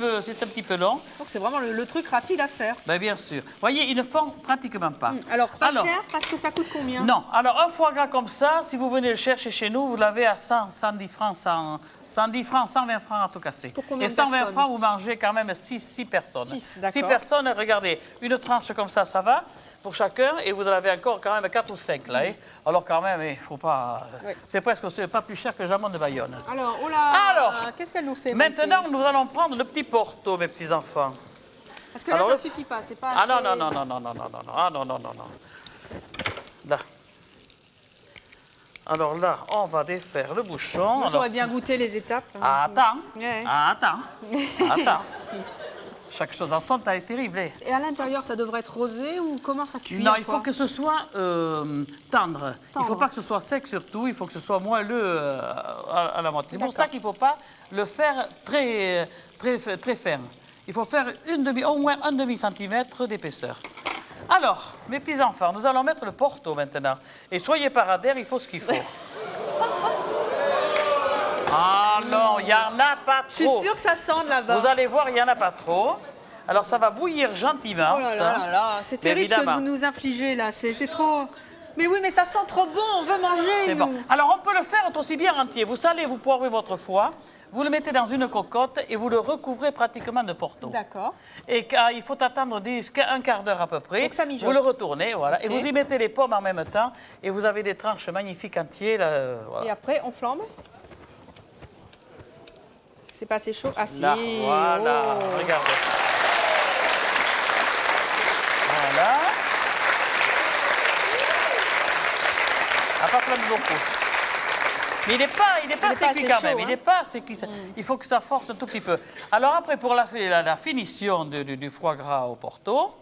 peu long. Donc, c'est vraiment le truc rapide à faire. Ben, bien sûr. Vous voyez, ils ne font pratiquement pas. Alors, pas cher, parce que ça coûte combien? Non. Alors, un foie gras comme ça, si vous venez le chercher chez nous, vous l'avez à 110 francs, 110 francs, 120 francs à tout casser. Pour combien Et de 120 personnes? francs, vous mangez quand même 6 personnes. 6, d'accord. 6 personnes, regardez, une tranche comme ça va pour chacun, et vous en avez encore quand même 4 ou 5 là. Alors quand même, il faut pas... Oui. C'est presque pas plus cher que le jamon de Bayonne. Alors, qu'est-ce qu'elle nous fait? Maintenant, nous allons prendre le petit porto, mes petits-enfants. Parce que là, ça ne suffit pas, c'est pas assez... Non. Là. Alors là, on va défaire le bouchon. Moi, j'aurais bien goûté les étapes. Attends. Chaque chose en son temps est terrible. Hein. Et à l'intérieur, ça devrait être rosé ou comment ça cuit? Non, il faut que ce soit tendre. Il ne faut pas que ce soit sec surtout, il faut que ce soit moelleux à la moitié. C'est pour ça qu'il ne faut pas le faire très ferme. Il faut faire au moins un demi-centimètre d'épaisseur. Alors, mes petits enfants, nous allons mettre le Porto maintenant. Et soyez paradaires, il faut ce qu'il faut. Ah non, il n'y en a pas trop. Je suis sûre que ça sent là-bas. Vous allez voir, il n'y en a pas trop. Alors, ça va bouillir gentiment. Oh là là, c'est terrible ce que vous nous infligez là. C'est trop... Mais oui, mais ça sent trop bon, on veut manger. C'est bon. Alors, on peut le faire aussi bien entier. Vous salez, vous poivrez votre foie, vous le mettez dans une cocotte et vous le recouvrez pratiquement de Porto. D'accord. Et il faut attendre un quart d'heure à peu près. Donc ça mijote. Vous le retournez, voilà. Okay. Et vous y mettez les pommes en même temps et vous avez des tranches magnifiques entiers. Là, voilà. Et après, on flambe. C'est pas assez chaud? Ah si. Là, voilà, regardez. Voilà. Pas flamme beaucoup. Mais il n'est pas assez cuit quand même. Il n'est pas assez cuit. Il faut que ça force un tout petit peu. Alors après, pour la finition du foie gras au Porto,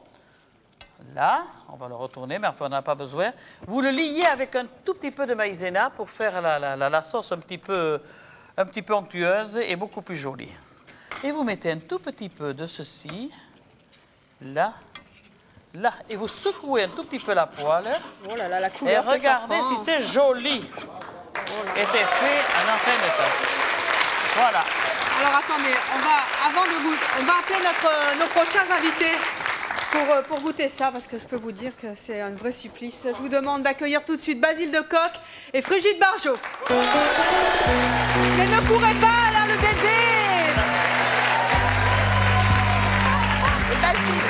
là, on va le retourner, mais enfin, on n'a pas besoin. Vous le liez avec un tout petit peu de maïzena pour faire la sauce un petit peu onctueuse et beaucoup plus jolie. Et vous mettez un tout petit peu de ceci, là, là, et vous secouez un tout petit peu la poêle. Oh là là, la couleur. Et regardez si c'est joli. Et c'est fait en un de temps. Voilà. Alors attendez, on va appeler nos prochains invités pour goûter ça, parce que je peux vous dire que c'est un vrai supplice. Je vous demande d'accueillir tout de suite Basile de Coq et Frigide Barjot. Mais ne courez pas, là, le bébé. Et Basile.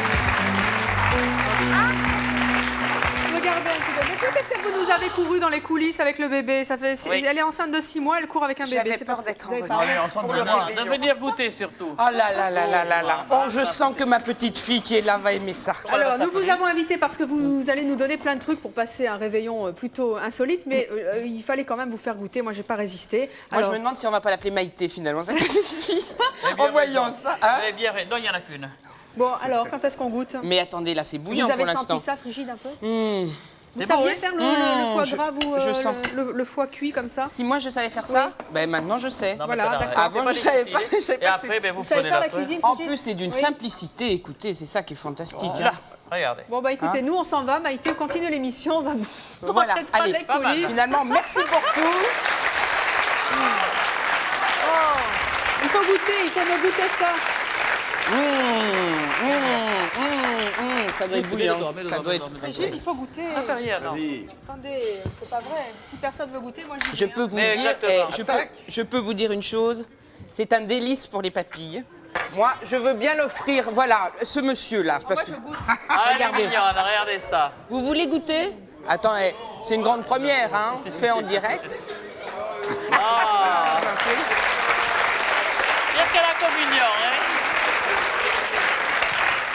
Regardez un petit peu. Qu'est-ce que vous nous avez couru dans les coulisses avec le bébé? Elle est enceinte de 6 mois, elle court avec un bébé. J'avais peur d'être revenue. De venir goûter surtout. Oh là là là là là là. Oh, je sens que ma petite fille qui est là va aimer ça. Alors, nous vous avons invité parce que vous allez nous donner plein de trucs pour passer un réveillon plutôt insolite, mais il fallait quand même vous faire goûter. Moi, j'ai pas résisté. Moi, je me demande si on va pas l'appeler Maïté finalement, cette petite fille. En voyant ça. Hein? Non, il n'y en a qu'une. Bon, alors, quand est-ce qu'on goûte? Mais attendez, là, c'est bouillant pour l'instant. Vous avez senti ça, Frigide, un peu? Vous C'est saviez bon, faire le foie gras, vous, je sens. le foie cuit comme ça? Si moi je savais faire ça, ben maintenant je sais. Non, voilà, d'accord. Avant je savais pas. Et après, ben, vous savez prenez faire la la cuisine? En plus, c'est d'une simplicité, écoutez, c'est ça qui est fantastique. Là, regardez. Bon, bah écoutez, nous on s'en va. Maïté, on continue l'émission. On va voilà, manger dans allez, les coulisses. Finalement, merci pour tout. Oh, il faut goûter, il faut me goûter ça. Ça doit être bouillant. Ça doit être très Frigide, il faut goûter. Ça fait rien, non. Vas-y. Attendez, c'est pas vrai. Si personne veut goûter, moi Je peux vous dire, je peux vous dire une chose, c'est un délice pour les papilles. Moi, je veux bien l'offrir, voilà, ce monsieur-là. Moi, je goûte. Regardez. Regardez ça. Vous voulez goûter? Attends, c'est une grande première, hein, fait en direct. Ah. Pire que la communion, hein.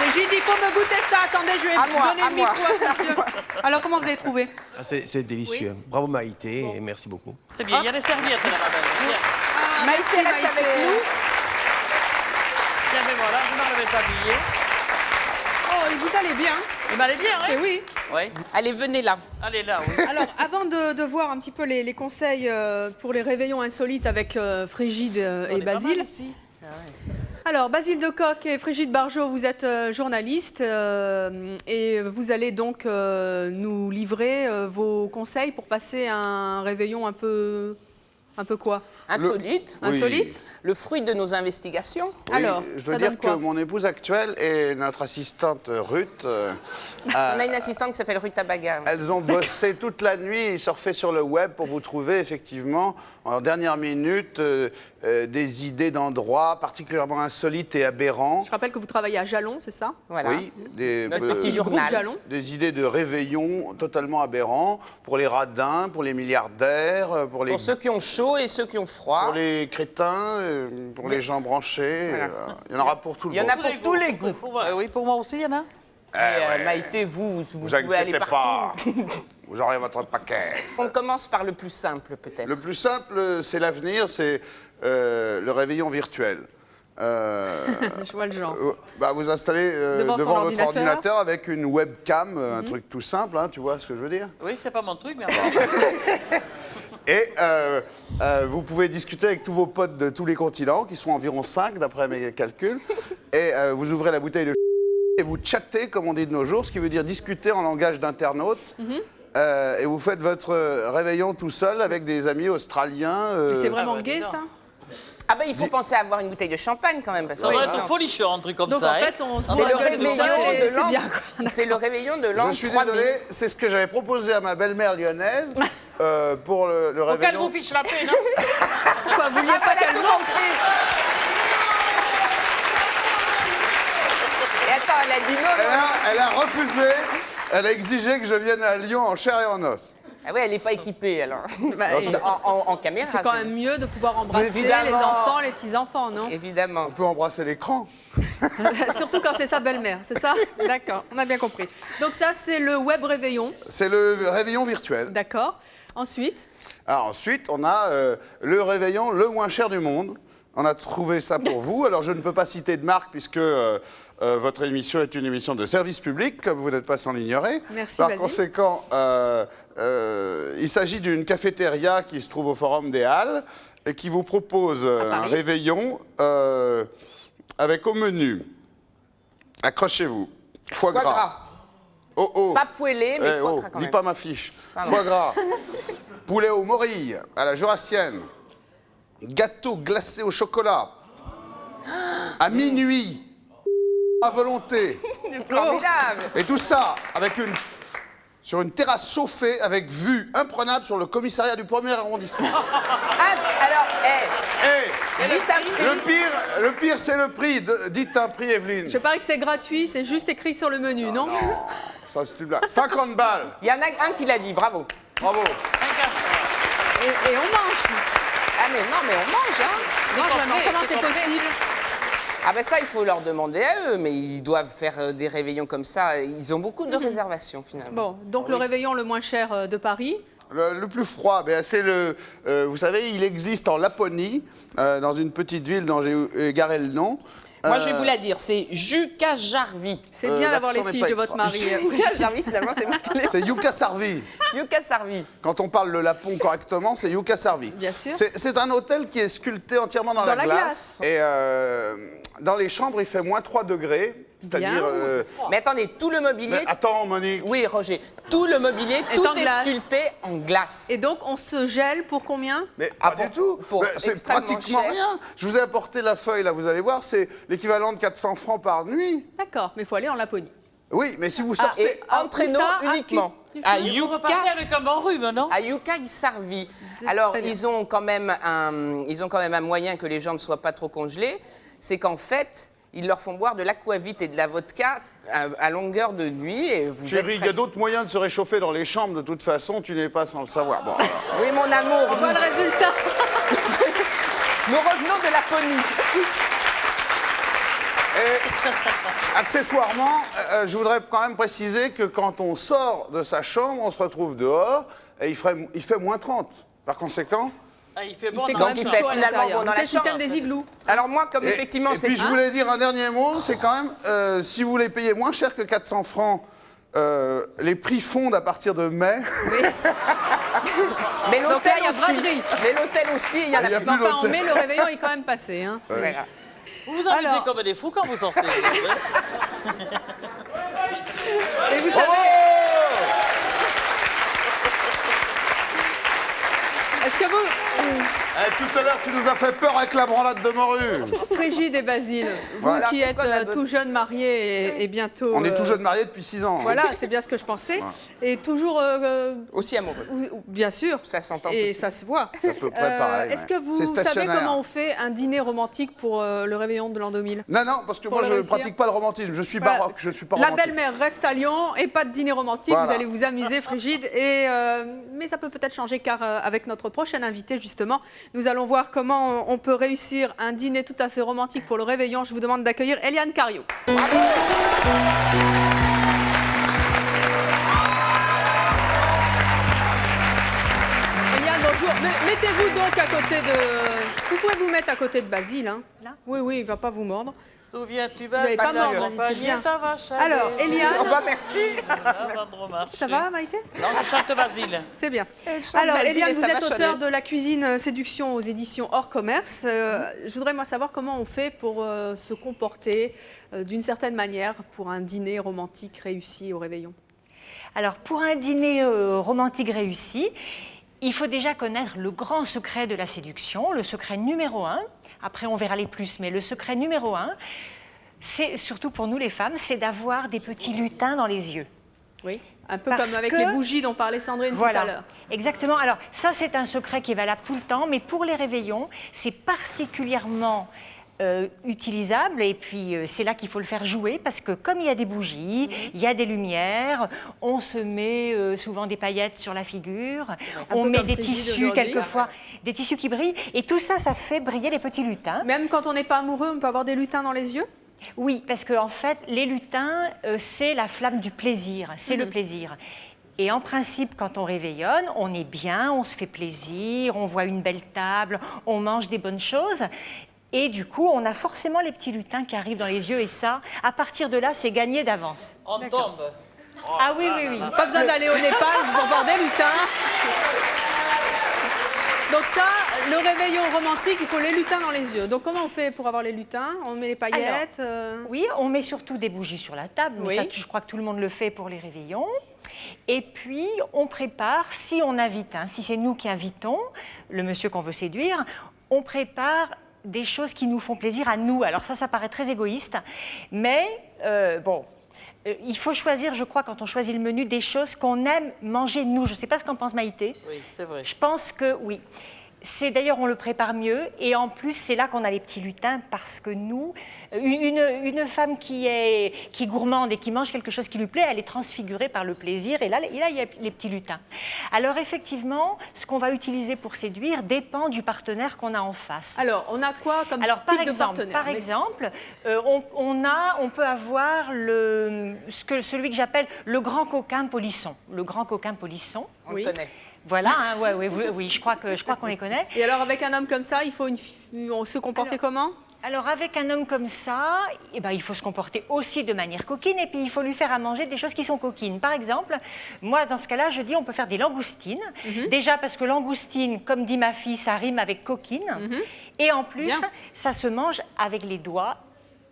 Frigide, il faut me goûter ça. Attendez, je vais donner le micro. Alors, comment vous avez trouvé? C'est délicieux. Bravo Maïté et merci beaucoup. Très bien, il y a des serviettes là, madame. Maïté reste avec nous. Tiens, mais voilà, je ne m'avais pas habillé. Oh, vous allez bien. Il m'allait bien, hein? Eh oui. Oui. Allez, venez là. Allez, là, oui. Alors, avant de voir un petit peu les conseils pour les réveillons insolites avec Frigide et Basile. Alors, Basile de Coq et Frigide Barjot, vous êtes journalistes et vous allez donc nous livrer vos conseils pour passer un réveillon un peu quoi? Insolite. Insolite. Le fruit de nos investigations. Oui, alors, je dois dire que mon épouse actuelle et notre assistante Ruth... on a une assistante qui s'appelle Ruth Tabaga. Elles ont bossé toute la nuit et surfé sur le web pour vous trouver effectivement, en dernière minute, des idées d'endroits particulièrement insolites et aberrants. Je rappelle que vous travaillez à Jalon, c'est ça? Voilà. Oui, notre petit journal. Jalon. Des idées de réveillon totalement aberrants pour les radins, pour les milliardaires, pour Pour ceux qui ont chaud et ceux qui ont froid. Pour les crétins, pour les gens branchés. Voilà. Il y en aura pour tout le monde. Il y en a pour tous les goûts. Oui, pour moi aussi, il y en a. Maïté, vous pouvez aller inquiétez partout. pas, vous aurez votre paquet. On commence par le plus simple, peut-être. Le plus simple, c'est l'avenir, c'est le réveillon virtuel. Je vois le genre. Vous installez Devant devant son votre ordinateur avec une webcam, un truc tout simple, hein, tu vois ce que je veux dire? Oui, c'est pas mon truc, mais... Et vous pouvez discuter avec tous vos potes de tous les continents, qui sont environ 5 d'après mes calculs. Et vous ouvrez la bouteille de et vous chattez, comme on dit de nos jours, ce qui veut dire discuter en langage d'internaute. Et vous faites votre réveillon tout seul avec des amis australiens. C'est vraiment gay, ça? Ah ben, il faut penser à avoir une bouteille de champagne quand même. Parce Ça va être folichon, un truc comme Donc, ça. en fait, on se C'est boit le la gueule tout seul et c'est bien, quoi. C'est le réveillon de l'an Je suis 3000. désolé, c'est ce que j'avais proposé à ma belle-mère lyonnaise pour le Pour qu'elle réveillon. vous fiche la paix, non? Quoi, vous vouliez pas qu'elle monte? Et attends, elle a dit non. Elle a refusé, elle a exigé que je vienne à Lyon en chair et en os. Ah ouais, elle n'est pas équipée alors. En caméra. C'est quand même mieux de pouvoir embrasser Évidemment. les enfants, les petits-enfants, non? Évidemment. On peut embrasser l'écran. Surtout quand c'est sa belle-mère, c'est ça? D'accord, on a bien compris. Donc ça, c'est le web réveillon. C'est le réveillon virtuel. D'accord. Ensuite? Alors ensuite, on a le réveillon le moins cher du monde. On a trouvé ça pour vous. Alors je ne peux pas citer de marque puisque votre émission est une émission de service public, comme vous n'êtes pas sans l'ignorer. Merci, Par vas-y. conséquent, il s'agit d'une cafétéria qui se trouve au Forum des Halles et qui vous propose un réveillon avec au menu, accrochez-vous, foie gras. Oh, oh. Pas poêlé, mais foie gras quand lis même. pas ma fiche. Pardon. Foie gras, poulet aux morilles à la jurassienne, gâteau glacé au chocolat, à minuit, à volonté. Formidable. Et tout ça sur une terrasse chauffée avec vue imprenable sur le commissariat du 1er arrondissement. Alors, Le pire, c'est le prix. Dites un prix, Evelyne. Je parie que c'est gratuit, c'est juste écrit sur le menu, non? Ça, c'est une blague. 50 balles. Il y en a un qui l'a dit, bravo. Bravo. Et on mange. Ah mais non, mais on mange, hein. Non, vraiment, comment c'est possible? Ah ben ça, il faut leur demander à eux, mais ils doivent faire des réveillons comme ça. Ils ont beaucoup de réservations, finalement. Bon, donc le réveillon le moins cher de Paris. Le plus froid, c'est le... vous savez, il existe en Laponie, dans une petite ville dont j'ai égaré le nom. Moi, je vais vous la dire, c'est Jukkasjärvi. C'est bien d'avoir les fiches de votre mari. Jukkasjärvi, finalement, c'est moi qui l'ai. C'est Jukkasjärvi. Jukkasjärvi. Quand on parle le lapon correctement, c'est Jukkasjärvi. Bien sûr. C'est un hôtel qui est sculpté entièrement dans la glace. Et dans les chambres, il fait moins 3 degrés. C'est-à-dire... Mais attendez, tout le mobilier... Mais attends, Monique. Oui, Roger. Tout le mobilier, tout en est glace. sculpté en glace. Et donc, on se gèle pour combien? Mais pas du tout. C'est extrêmement pratiquement cher. rien. Je vous ai apporté la feuille, là, vous allez voir, c'est l'équivalent de 400 francs par nuit. D'accord, mais il faut aller en Laponie. Oui, mais si vous sortez... Et entraîneau uniquement. À Vous repartez avec un bon rhume, non? À Jukkasjärvi. Alors, ils ont quand même un moyen que les gens ne soient pas trop congelés. C'est qu'en fait, ils leur font boire de l'aquavit et de la vodka à longueur de nuit. Et vous Chérie, il y a d'autres moyens de se réchauffer dans les chambres, de toute façon, tu n'es pas sans le savoir. Bon, alors. Oui, mon amour. On voit le résultat. Nous revenons de Laponie. Et accessoirement, je voudrais quand même préciser que quand on sort de sa chambre, on se retrouve dehors et il fait moins 30. Par conséquent... Ah, il fait bon. Il fait dans quand la même il fait chaud à finalement l'intérieur. bon dans C'est la le système chambre. des igloos. Alors moi, comme effectivement, Et c'est... puis je voulais dire un dernier mot, c'est quand même, si vous voulez payer moins cher que 400 francs, les prix fondent à partir de mai. Mais Donc là, l'hôtel il y a aussi. braderie. Mais l'hôtel aussi, il y en Il y a a plus. plus Enfin, en l'hôtel. mai, le réveillon est quand même passé. Hein. Voilà. Vous vous amusez Alors. comme des fous quand vous sortez. Et vous savez... Est-ce que vous... Tout à l'heure, tu nous as fait peur avec la branlade de morue. Frigide et Basile, vous Voilà. qui êtes tout jeune marié et bientôt... On est tout jeune mariés depuis 6 ans. hein. Voilà, c'est bien ce que je pensais. Et toujours... Aussi amoureux. Bien sûr. Ça s'entend tout de Et suite. ça se voit. C'est à peu près pareil. Est-ce que C'est vous savez stationnaire. comment on fait un dîner romantique pour le réveillon de l'an 2000? Non, non, parce que Pour moi, le je ne réussir. pratique pas le romantisme. Je suis Voilà. baroque, je suis pas La romantique. belle-mère reste à Lyon et pas de dîner romantique. Voilà. Vous allez vous amuser, Frigide. Et, mais ça peut peut-être changer car avec notre prochaine invité, justement, nous allons voir comment on peut réussir un dîner tout à fait romantique pour le réveillon. Je vous demande d'accueillir Eliane Cario. Eliane, bonjour. Mettez-vous donc à côté de... Vous pouvez vous mettre à côté de Basile. Hein. Là? Oui, oui, il ne va pas vous mordre. D'où viens-tu, Vous n'allez pas mordre, Basile, c'est bien. Alors, Eliane... Oh bah merci. Ça va, Maïté? Non, je chante Basile. C'est bien. chante Alors, Basile Eliane, et vous ça êtes va auteur Chanel. de La cuisine séduction aux éditions Hors Commerce. Je voudrais, moi, savoir comment on fait pour se comporter d'une certaine manière pour un dîner romantique réussi au réveillon. Alors, pour un dîner romantique réussi, il faut déjà connaître le grand secret de la séduction, le secret numéro 1. Après, on verra les plus, mais le secret numéro 1, c'est surtout pour nous les femmes, c'est d'avoir des petits lutins dans les yeux. Oui, un peu comme avec les bougies dont parlait Sandrine tout à l'heure. Exactement. Alors, ça, c'est un secret qui est valable tout le temps, mais pour les réveillons, c'est particulièrement utilisable, et puis c'est là qu'il faut le faire jouer, parce que comme il y a des bougies, il y a des lumières, on se met souvent des paillettes sur la figure, on met des tissus quelquefois, des tissus qui brillent, et tout ça, ça fait briller les petits lutins. Même quand on n'est pas amoureux, on peut avoir des lutins dans les yeux? Oui, parce qu'en fait, les lutins, c'est la flamme du plaisir, c'est le plaisir. Et en principe, quand on réveillonne, on est bien, on se fait plaisir, on voit une belle table, on mange des bonnes choses. Et du coup, on a forcément les petits lutins qui arrivent dans les yeux. Et ça, à partir de là, c'est gagné d'avance. On tombe. Ah oui, oui, oui. Pas besoin d'aller au Népal pour voir des lutins. Donc ça, le réveillon romantique, il faut les lutins dans les yeux. Donc comment on fait pour avoir les lutins? On met les paillettes? Oui, on met surtout des bougies sur la table. Mais ça, je crois que tout le monde le fait pour les réveillons. Et puis, on prépare, si on invite, si c'est nous qui invitons le monsieur qu'on veut séduire, on prépare des choses qui nous font plaisir à nous. Alors ça paraît très égoïste, mais bon, il faut choisir, je crois, quand on choisit le menu, des choses qu'on aime manger nous. Je ne sais pas ce qu'en pense Maïté. Oui, c'est vrai. Je pense que oui. C'est d'ailleurs, on le prépare mieux, et en plus, c'est là qu'on a les petits lutins, parce que nous, une femme qui est gourmande et qui mange quelque chose qui lui plaît, elle est transfigurée par le plaisir, et là, il y a les petits lutins. Alors effectivement, ce qu'on va utiliser pour séduire dépend du partenaire qu'on a en face. Alors, on a quoi comme type de partenaire? Par exemple, on peut avoir celui que j'appelle le grand coquin polisson. Le grand coquin polisson. On le connaît. Voilà, oui, je crois qu'on les connaît. Et alors, avec un homme comme ça, il faut on se comporter comment? Alors, avec un homme comme ça, il faut se comporter aussi de manière coquine, et puis il faut lui faire à manger des choses qui sont coquines. Par exemple, moi, dans ce cas-là, je dis on peut faire des langoustines. Déjà parce que langoustine, comme dit ma fille, ça rime avec coquine. Et en plus, ça se mange avec les doigts.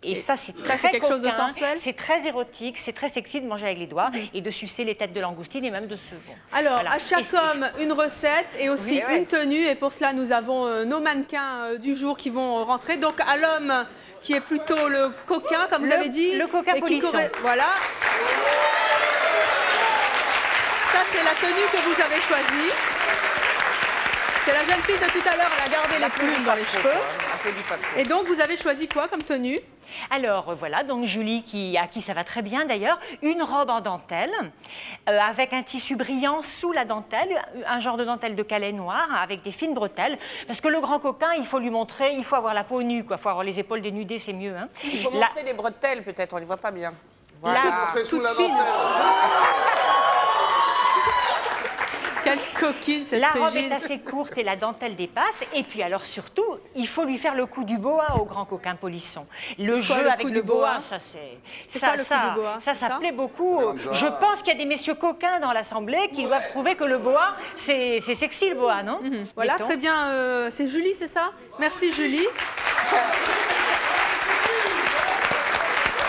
Et ça, c'est très quelque chose de sensuel. C'est très érotique, c'est très sexy de manger avec les doigts et de sucer les têtes de langoustine et même de se... Bon. Alors, voilà. À chaque homme, une recette et aussi une tenue. Et pour cela, nous avons nos mannequins du jour qui vont rentrer. Donc, à l'homme qui est plutôt le coquin, comme vous avez dit. Le coquin polisson. Voilà. Ça, c'est la tenue que vous avez choisie. C'est la jeune fille de tout à l'heure, elle a gardé les plumes dans les cheveux. Et donc, vous avez choisi quoi comme tenue? Alors voilà, donc Julie, à qui ça va très bien d'ailleurs, une robe en dentelle, avec un tissu brillant sous la dentelle, un genre de dentelle de Calais noir, avec des fines bretelles, parce que le grand coquin, il faut lui montrer, il faut avoir la peau nue, il faut avoir les épaules dénudées, c'est mieux. Hein. Il faut montrer les bretelles peut-être, on ne les voit pas bien. Voilà. Toute fine. Quelle coquine cette La robe est assez courte et la dentelle dépasse. Et puis alors surtout, il faut lui faire le coup du boa au grand coquin polisson. Le jeu avec le boa, ça plaît beaucoup. Je pense qu'il y a des messieurs coquins dans l'Assemblée qui doivent trouver que le boa, c'est sexy le boa, non? Voilà, très bien. C'est Julie, c'est ça? Merci Julie.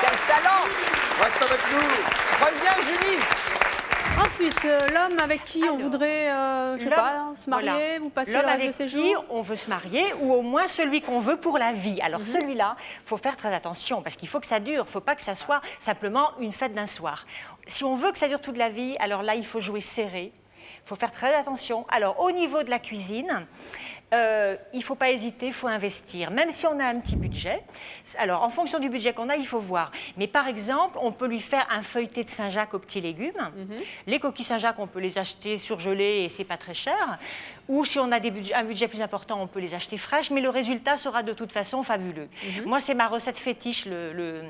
Quel talent! Reste avec nous. Reviens Julie. Ensuite, l'homme avec qui on voudrait, je sais pas, se marier, vous passez le reste de ses jours? L'homme avec qui on veut se marier, ou au moins celui qu'on veut pour la vie. Alors celui-là, il faut faire très attention, parce qu'il faut que ça dure, il ne faut pas que ça soit simplement une fête d'un soir. Si on veut que ça dure toute la vie, alors là, il faut jouer serré, il faut faire très attention. Alors, au niveau de la cuisine, il ne faut pas hésiter, il faut investir. Même si on a un petit budget, alors en fonction du budget qu'on a, il faut voir. Mais par exemple, on peut lui faire un feuilleté de Saint-Jacques aux petits légumes. Les coquilles Saint-Jacques, on peut les acheter surgelées et c'est pas très cher. Ou si on a un budget plus important, on peut les acheter fraîches, mais le résultat sera de toute façon fabuleux. Moi, c'est ma recette fétiche, le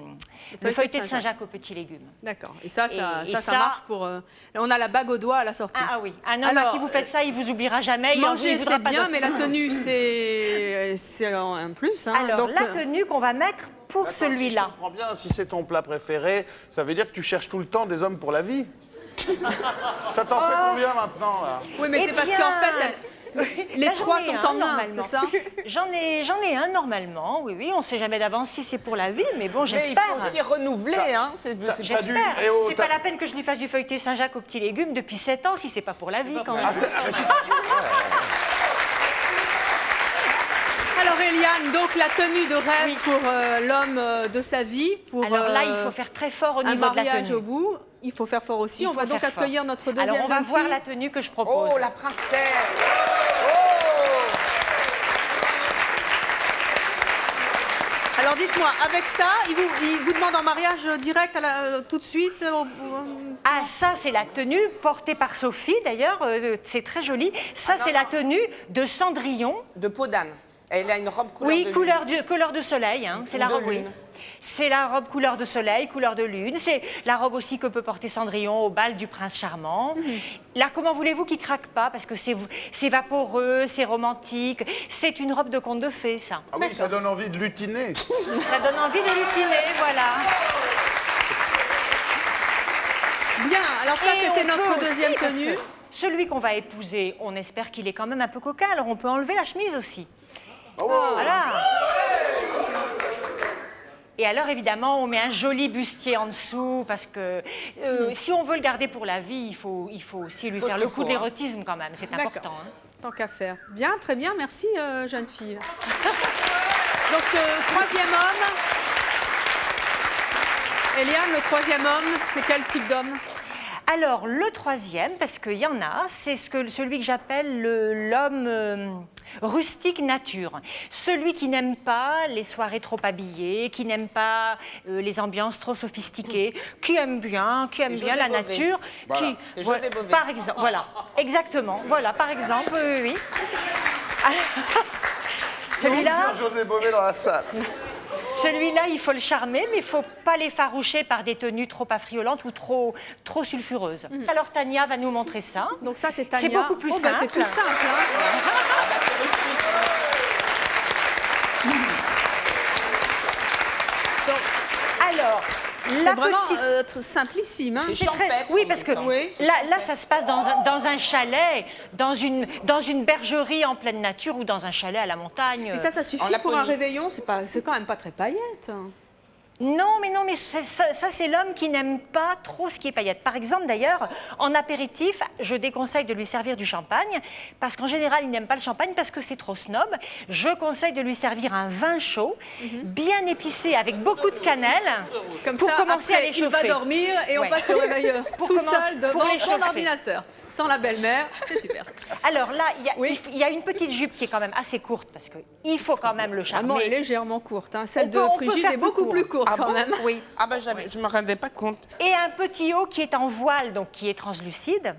feuilleté de Saint-Jacques aux petits légumes. D'accord. Et ça marche pour... on a la bague au doigt à la sortie. Ah oui, un homme à qui vous faites ça, il vous oubliera jamais. Manger, c'est bien, mais la tenue, c'est un plus. Hein. Alors, la tenue qu'on va mettre pour celui-là. Si je comprends bien, si c'est ton plat préféré, ça veut dire que tu cherches tout le temps des hommes pour la vie. Ça t'en fait combien maintenant là? Oui, mais c'est parce qu'en fait... Les trois sont en un, c'est ça? J'en ai un normalement, oui, on ne sait jamais d'avance si c'est pour la vie, mais bon, j'espère. Il faut aussi renouveler, hein? J'espère. C'est pas la peine que je lui fasse du feuilleté Saint-Jacques aux petits légumes depuis 7 ans si c'est pas pour la vie quand même. Alors Eliane, donc la tenue de rêve pour l'homme de sa vie. Alors là, il faut faire très fort au niveau de la tenue. Un mariage au bout, il faut faire fort aussi. On va donc accueillir notre deuxième Alors on va jeune voir fille. la tenue que je propose. Oh, la princesse! Alors dites-moi, avec ça, il vous demande en mariage direct tout de suite Ah, ça, c'est la tenue portée par Sophie, d'ailleurs, c'est très joli. Ça, c'est la tenue de Cendrillon. De peau d'âne. Elle a une robe couleur de lune. Couleur de soleil, hein. C'est la robe, oui. C'est la robe couleur de soleil, couleur de lune. C'est la robe aussi que peut porter Cendrillon au bal du prince charmant. Là, comment voulez-vous qu'il craque pas? Parce que c'est vaporeux, c'est romantique. C'est une robe de conte de fées, ça. Ah oui, ça donne envie de lutiner. Ça donne envie de lutiner, voilà. Bien, alors ça, c'était notre deuxième tenue. Celui qu'on va épouser, on espère qu'il est quand même un peu coquin, alors on peut enlever la chemise aussi. Oh. Voilà. Et alors, évidemment, on met un joli bustier en dessous, parce que si on veut le garder pour la vie, il faut aussi lui faire le coup de l'érotisme quand même, c'est important. Hein. Tant qu'à faire. Bien, très bien, merci jeune fille. Donc, troisième homme. Eliane, le troisième homme, c'est quel type d'homme? Alors, le troisième, parce qu'il y en a, c'est celui que j'appelle l'homme rustique nature. Celui qui n'aime pas les soirées trop habillées, qui n'aime pas les ambiances trop sophistiquées, qui aime bien la nature. Voilà. C'est José Bové. Par exemple, voilà, exactement. Voilà, par exemple, oui. Celui-là... José Bové dans la salle. Celui-là, il faut le charmer, mais il ne faut pas l'effaroucher par des tenues trop affriolantes ou trop sulfureuses. Alors, Tania va nous montrer ça. Donc ça, c'est Tania. C'est beaucoup plus simple. C'est tout simple. Hein. Alors, c'est vraiment simplissime. Hein. C'est très... Oui, parce que là, ça se passe dans un chalet, dans une bergerie en pleine nature ou dans un chalet à la montagne. Mais ça suffit pour un réveillon. C'est quand même pas très paillette. Non, mais ça c'est l'homme qui n'aime pas trop ce qui est paillettes. Par exemple, d'ailleurs, en apéritif, je déconseille de lui servir du champagne, parce qu'en général, il n'aime pas le champagne parce que c'est trop snob. Je conseille de lui servir un vin chaud, bien épicé, avec beaucoup de cannelle, comme pour ça, commencer après, à l'échauffer. Il va dormir et on passe le réveilleur tout seul devant son ordinateur. Sans la belle-mère, c'est super. Alors là, il y a une petite jupe qui est quand même assez courte, parce qu'il faut quand même le charmer. Elle est légèrement courte. Hein. Celle de Frigide est beaucoup plus courte quand même. Oui. Ah ben, je ne me rendais pas compte. Et un petit haut qui est en voile, donc qui est translucide.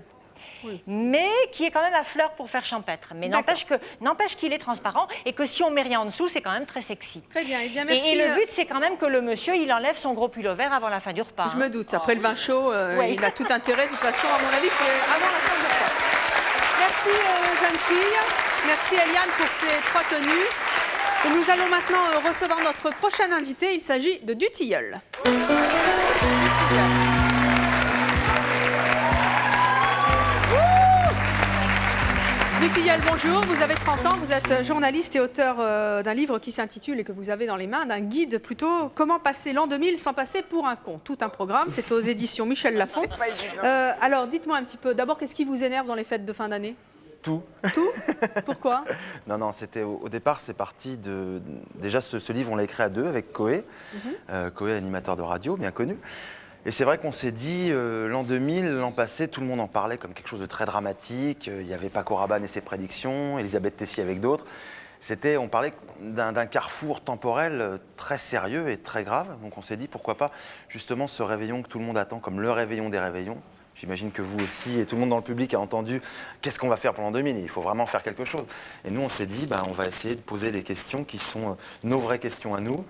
Mais qui est quand même à fleur pour faire champêtre. Mais n'empêche qu'il est transparent et que si on met rien en dessous, c'est quand même très sexy. Très bien, bien merci. Et le but, c'est quand même que le monsieur, il enlève son gros pull vert avant la fin du repas. Je me doute, après le vin chaud, il a tout intérêt. De toute façon, à mon avis, c'est avant la fin du repas. Merci, jeune fille. Merci, Eliane, pour ces 3 tenues. Et nous allons maintenant recevoir notre prochain invité. Il s'agit de Dutilleul. Dutilleul, bonjour, vous avez 30 ans, vous êtes journaliste et auteur d'un livre qui s'intitule, et que vous avez dans les mains, d'un guide plutôt, Comment passer l'an 2000 sans passer pour un con. Tout un programme, c'est aux éditions Michel Lafon. Alors, dites-moi un petit peu, d'abord, qu'est-ce qui vous énerve dans les fêtes de fin d'année? Tout. Tout? Pourquoi? Non, c'était au départ, c'est parti de... Déjà, ce livre, on l'a écrit à 2 avec Coé. Coé, animateur de radio, bien connu. Et c'est vrai qu'on s'est dit, l'an 2000, l'an passé, tout le monde en parlait comme quelque chose de très dramatique. Il n'y avait pas Paco Rabanne et ses prédictions, Elisabeth Tessier avec d'autres. On parlait d'un carrefour temporel très sérieux et très grave. Donc on s'est dit, pourquoi pas justement ce réveillon que tout le monde attend comme le réveillon des réveillons. J'imagine que vous aussi et tout le monde dans le public a entendu qu'est-ce qu'on va faire pendant 2000. Il faut vraiment faire quelque chose. Et nous, on s'est dit, on va essayer de poser des questions qui sont nos vraies questions à nous.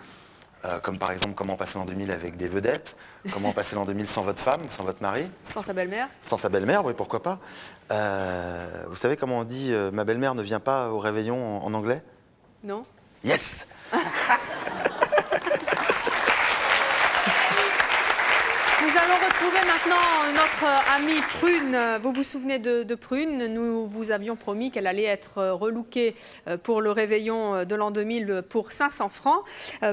Comme par exemple, comment passer l'an 2000 avec des vedettes? Comment passer l'an 2000 sans votre femme, sans votre mari? Sans sa belle-mère? Sans sa belle-mère, oui, pourquoi pas. Vous savez comment on dit ma belle-mère ne vient pas au réveillon en anglais? Non. Yes. Nous allons retrouver maintenant notre amie Prune. Vous vous souvenez de Prune? Nous vous avions promis qu'elle allait être relookée pour le réveillon de l'an 2000 pour 500 francs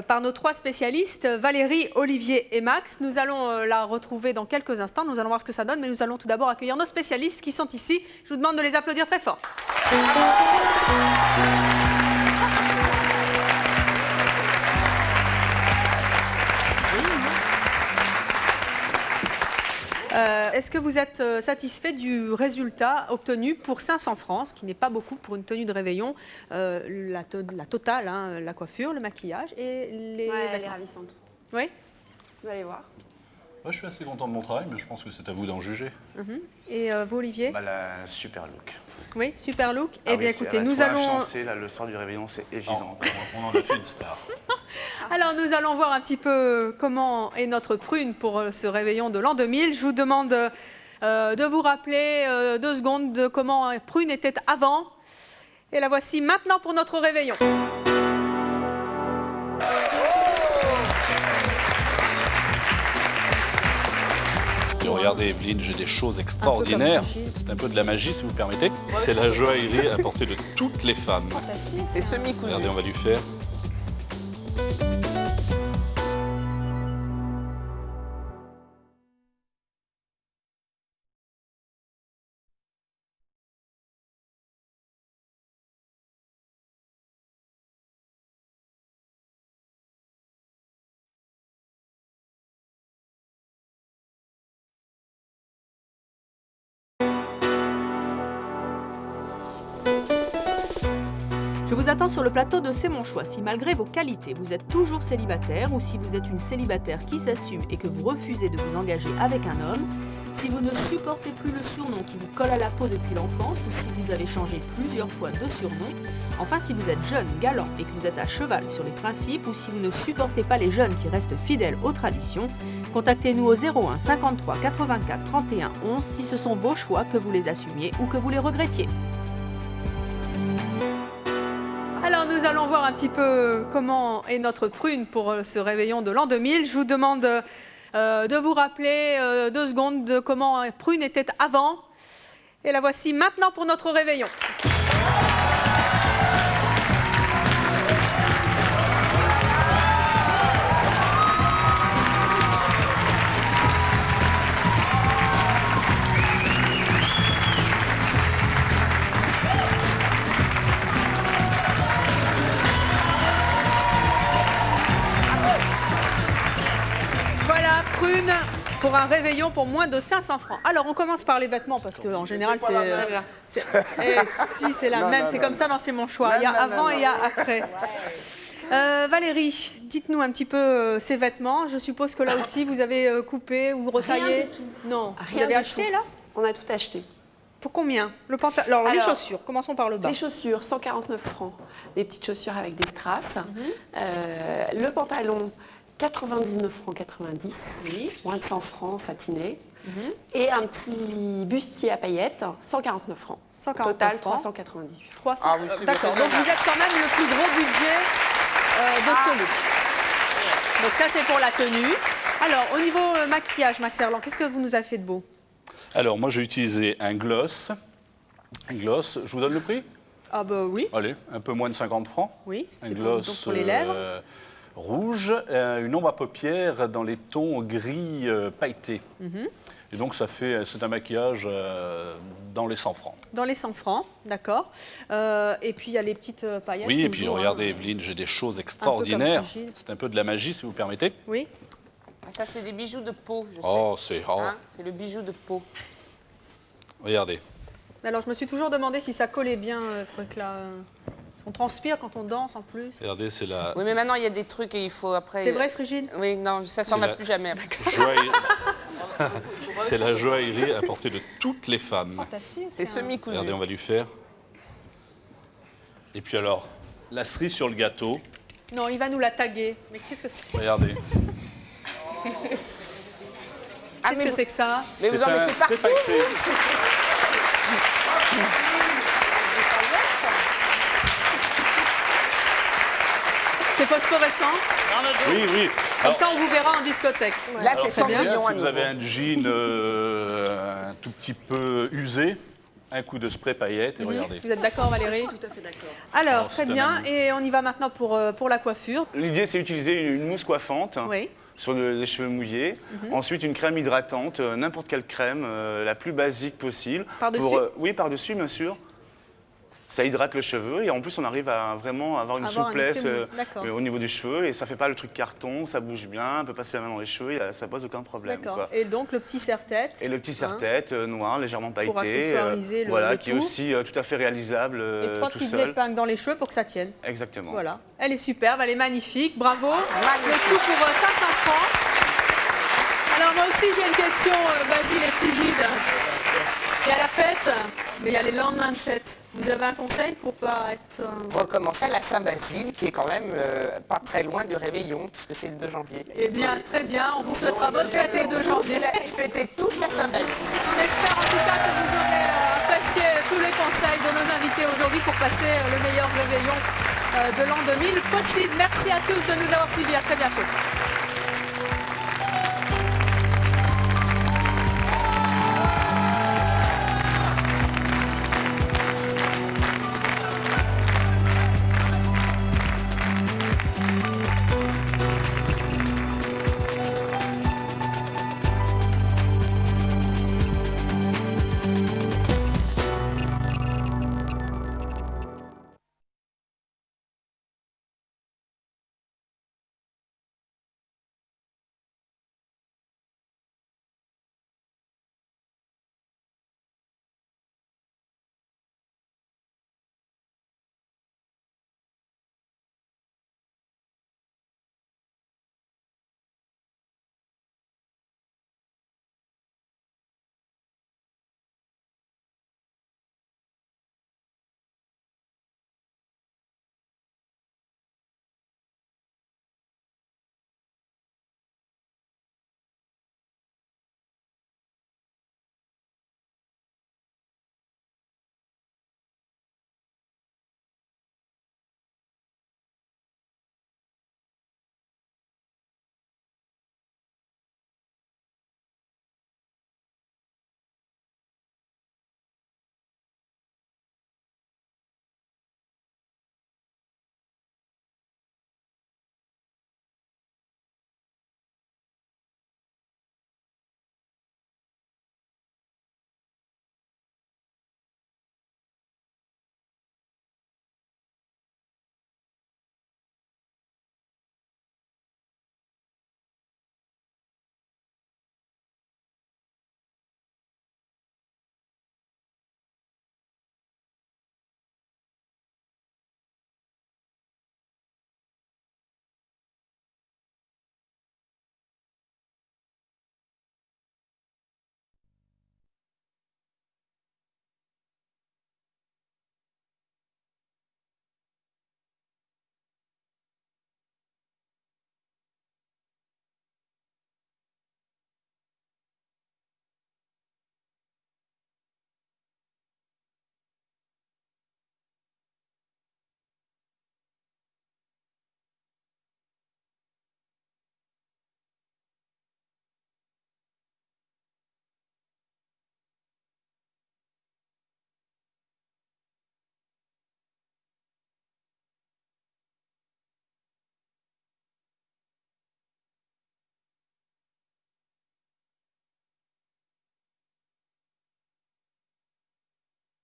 par nos 3 spécialistes, Valérie, Olivier et Max. Nous allons la retrouver dans quelques instants. Nous allons voir ce que ça donne, mais nous allons tout d'abord accueillir nos spécialistes qui sont ici. Je vous demande de les applaudir très fort. Est-ce que vous êtes satisfait du résultat obtenu pour 500 francs, ce qui n'est pas beaucoup pour une tenue de réveillon, la totale, hein, la coiffure, le maquillage et les... Ouais, elle est ravissante. Oui. Vous allez voir. Moi, je suis assez content de mon travail, mais je pense que c'est à vous d'en juger. Et vous, Olivier? Super look. Oui, super look. Ah eh bien, oui, écoutez, nous la allons... chancer, là, le soir du réveillon, c'est évident. On en a fait une star. Alors, nous allons voir un petit peu comment est notre Prune pour ce réveillon de l'an 2000. Je vous demande de vous rappeler 2 secondes de comment Prune était avant. Et la voici maintenant pour notre réveillon. Et regardez Evelyne, j'ai des choses extraordinaires. C'est un peu de la magie, si vous permettez. C'est la joaillerie à portée de toutes les femmes. C'est semi-cousu. Regardez, on va lui faire. Je vous attends sur le plateau de C'est mon choix. Si malgré vos qualités, vous êtes toujours célibataire ou si vous êtes une célibataire qui s'assume et que vous refusez de vous engager avec un homme, si vous ne supportez plus le surnom qui vous colle à la peau depuis l'enfance ou si vous avez changé plusieurs fois de surnom, enfin si vous êtes jeune, galant et que vous êtes à cheval sur les principes ou si vous ne supportez pas les jeunes qui restent fidèles aux traditions, contactez-nous au 01 53 84 31 11 si ce sont vos choix, que vous les assumiez ou que vous les regrettiez. Alors nous allons voir un petit peu comment est notre Prune pour ce réveillon de l'an 2000. Je vous demande de vous rappeler 2 secondes de comment Prune était avant. Et la voici maintenant pour notre réveillon. Prune pour un réveillon pour moins de 500 francs. Alors, on commence par les vêtements parce qu'en général, c'est si c'est la même, c'est comme ça dans C'est mon choix. Il y a avant et il y a après. Valérie, dites-nous un petit peu ces vêtements. Je suppose que là aussi, vous avez coupé ou retaillé. Rien du tout. Non. Rien vous avez du acheté tout. là? On a tout acheté. Pour combien? Le pantalon. Alors, les chaussures, commençons par le bas. Les chaussures, 149 francs. Des petites chaussures avec des strass. Le pantalon, 99 francs 90, oui. Moins de 100 francs satiné. Et un petit bustier à paillettes, 149 francs. 149 Total, francs. 398. 300. Ah, oui, d'accord, donc vous êtes quand même le plus gros budget de ce look. Donc ça, c'est pour la tenue. Alors, au niveau maquillage, Max Herland, qu'est-ce que vous nous avez fait de beau? Alors, moi, j'ai utilisé un gloss. Un gloss, je vous donne le prix? Ah bah oui. Allez, un peu moins de 50 francs. Oui, un gloss donc pour les lèvres. Rouge, une ombre à paupières dans les tons gris pailletés. Et donc, c'est un maquillage dans les 100 francs. Dans les 100 francs, d'accord. Et puis, il y a les petites paillettes. Oui, et puis regardez, Evelyne, j'ai des choses extraordinaires. C'est un peu de la magie, si vous permettez. Oui. Ça, c'est des bijoux de peau, je sais. Oh, c'est... Oh. Hein, c'est le bijou de peau. Regardez. Alors, je me suis toujours demandé si ça collait bien, ce truc-là. Parce qu'on transpire quand on danse, en plus. Regardez, c'est la... Oui, mais maintenant, il y a des trucs et il faut après... C'est vrai, Frigide? Oui, non, ça s'en va plus jamais. C'est la joaillerie à portée de toutes les femmes. Fantastique. C'est semi-cousu. Regardez, on va lui faire. Et puis alors, la cerise sur le gâteau. Non, il va nous la taguer. Mais qu'est-ce que c'est? Regardez. Qu'est-ce que c'est que ça? Mais vous en mettez partout. C'est phosphorescent. Oui, oui. Comme ça, on vous verra en discothèque. Là, c'est 100 millions Si vous avez un jean un tout petit peu usé, un coup de spray paillettes et regardez. Vous êtes d'accord, Valérie? Tout à fait d'accord. Alors, très bien. Et on y va maintenant pour la coiffure. L'idée, c'est d'utiliser une mousse coiffante. Oui. Sur les cheveux mouillés. Ensuite, une crème hydratante, n'importe quelle crème, la plus basique possible. Par-dessus? Oui, par-dessus, bien sûr. Ça hydrate le cheveu et en plus, on arrive à vraiment avoir une souplesse au niveau du cheveu et ça fait pas le truc carton, ça bouge bien, on peut passer la main dans les cheveux et ça pose aucun problème. D'accord. Et donc, le petit serre-tête. Et le petit serre-tête noir, légèrement pailleté. Pour accessoiriser le qui est aussi tout à fait réalisable et 3 petites épingles dans les cheveux pour que ça tienne. Exactement. Voilà. Elle est superbe, elle est magnifique, bravo. Le tout pour 500 francs. Alors moi aussi j'ai une question, Basile et Frigide. Il y a la fête, mais il y a les lendemains de fête. Vous avez un conseil pour pas être... Recommencer à la Saint-Basile, qui est quand même pas très loin du Réveillon, puisque c'est le 2 janvier. Eh bien, très bien, on vous souhaitera bonne fête le 2 janvier. Fêtez toute la Saint-Basile. On espère en tout cas que vous aurez apprécié tous les conseils de nos invités aujourd'hui pour passer le meilleur réveillon de l'an 2000 possible. Merci à tous de nous avoir suivis, à très bientôt.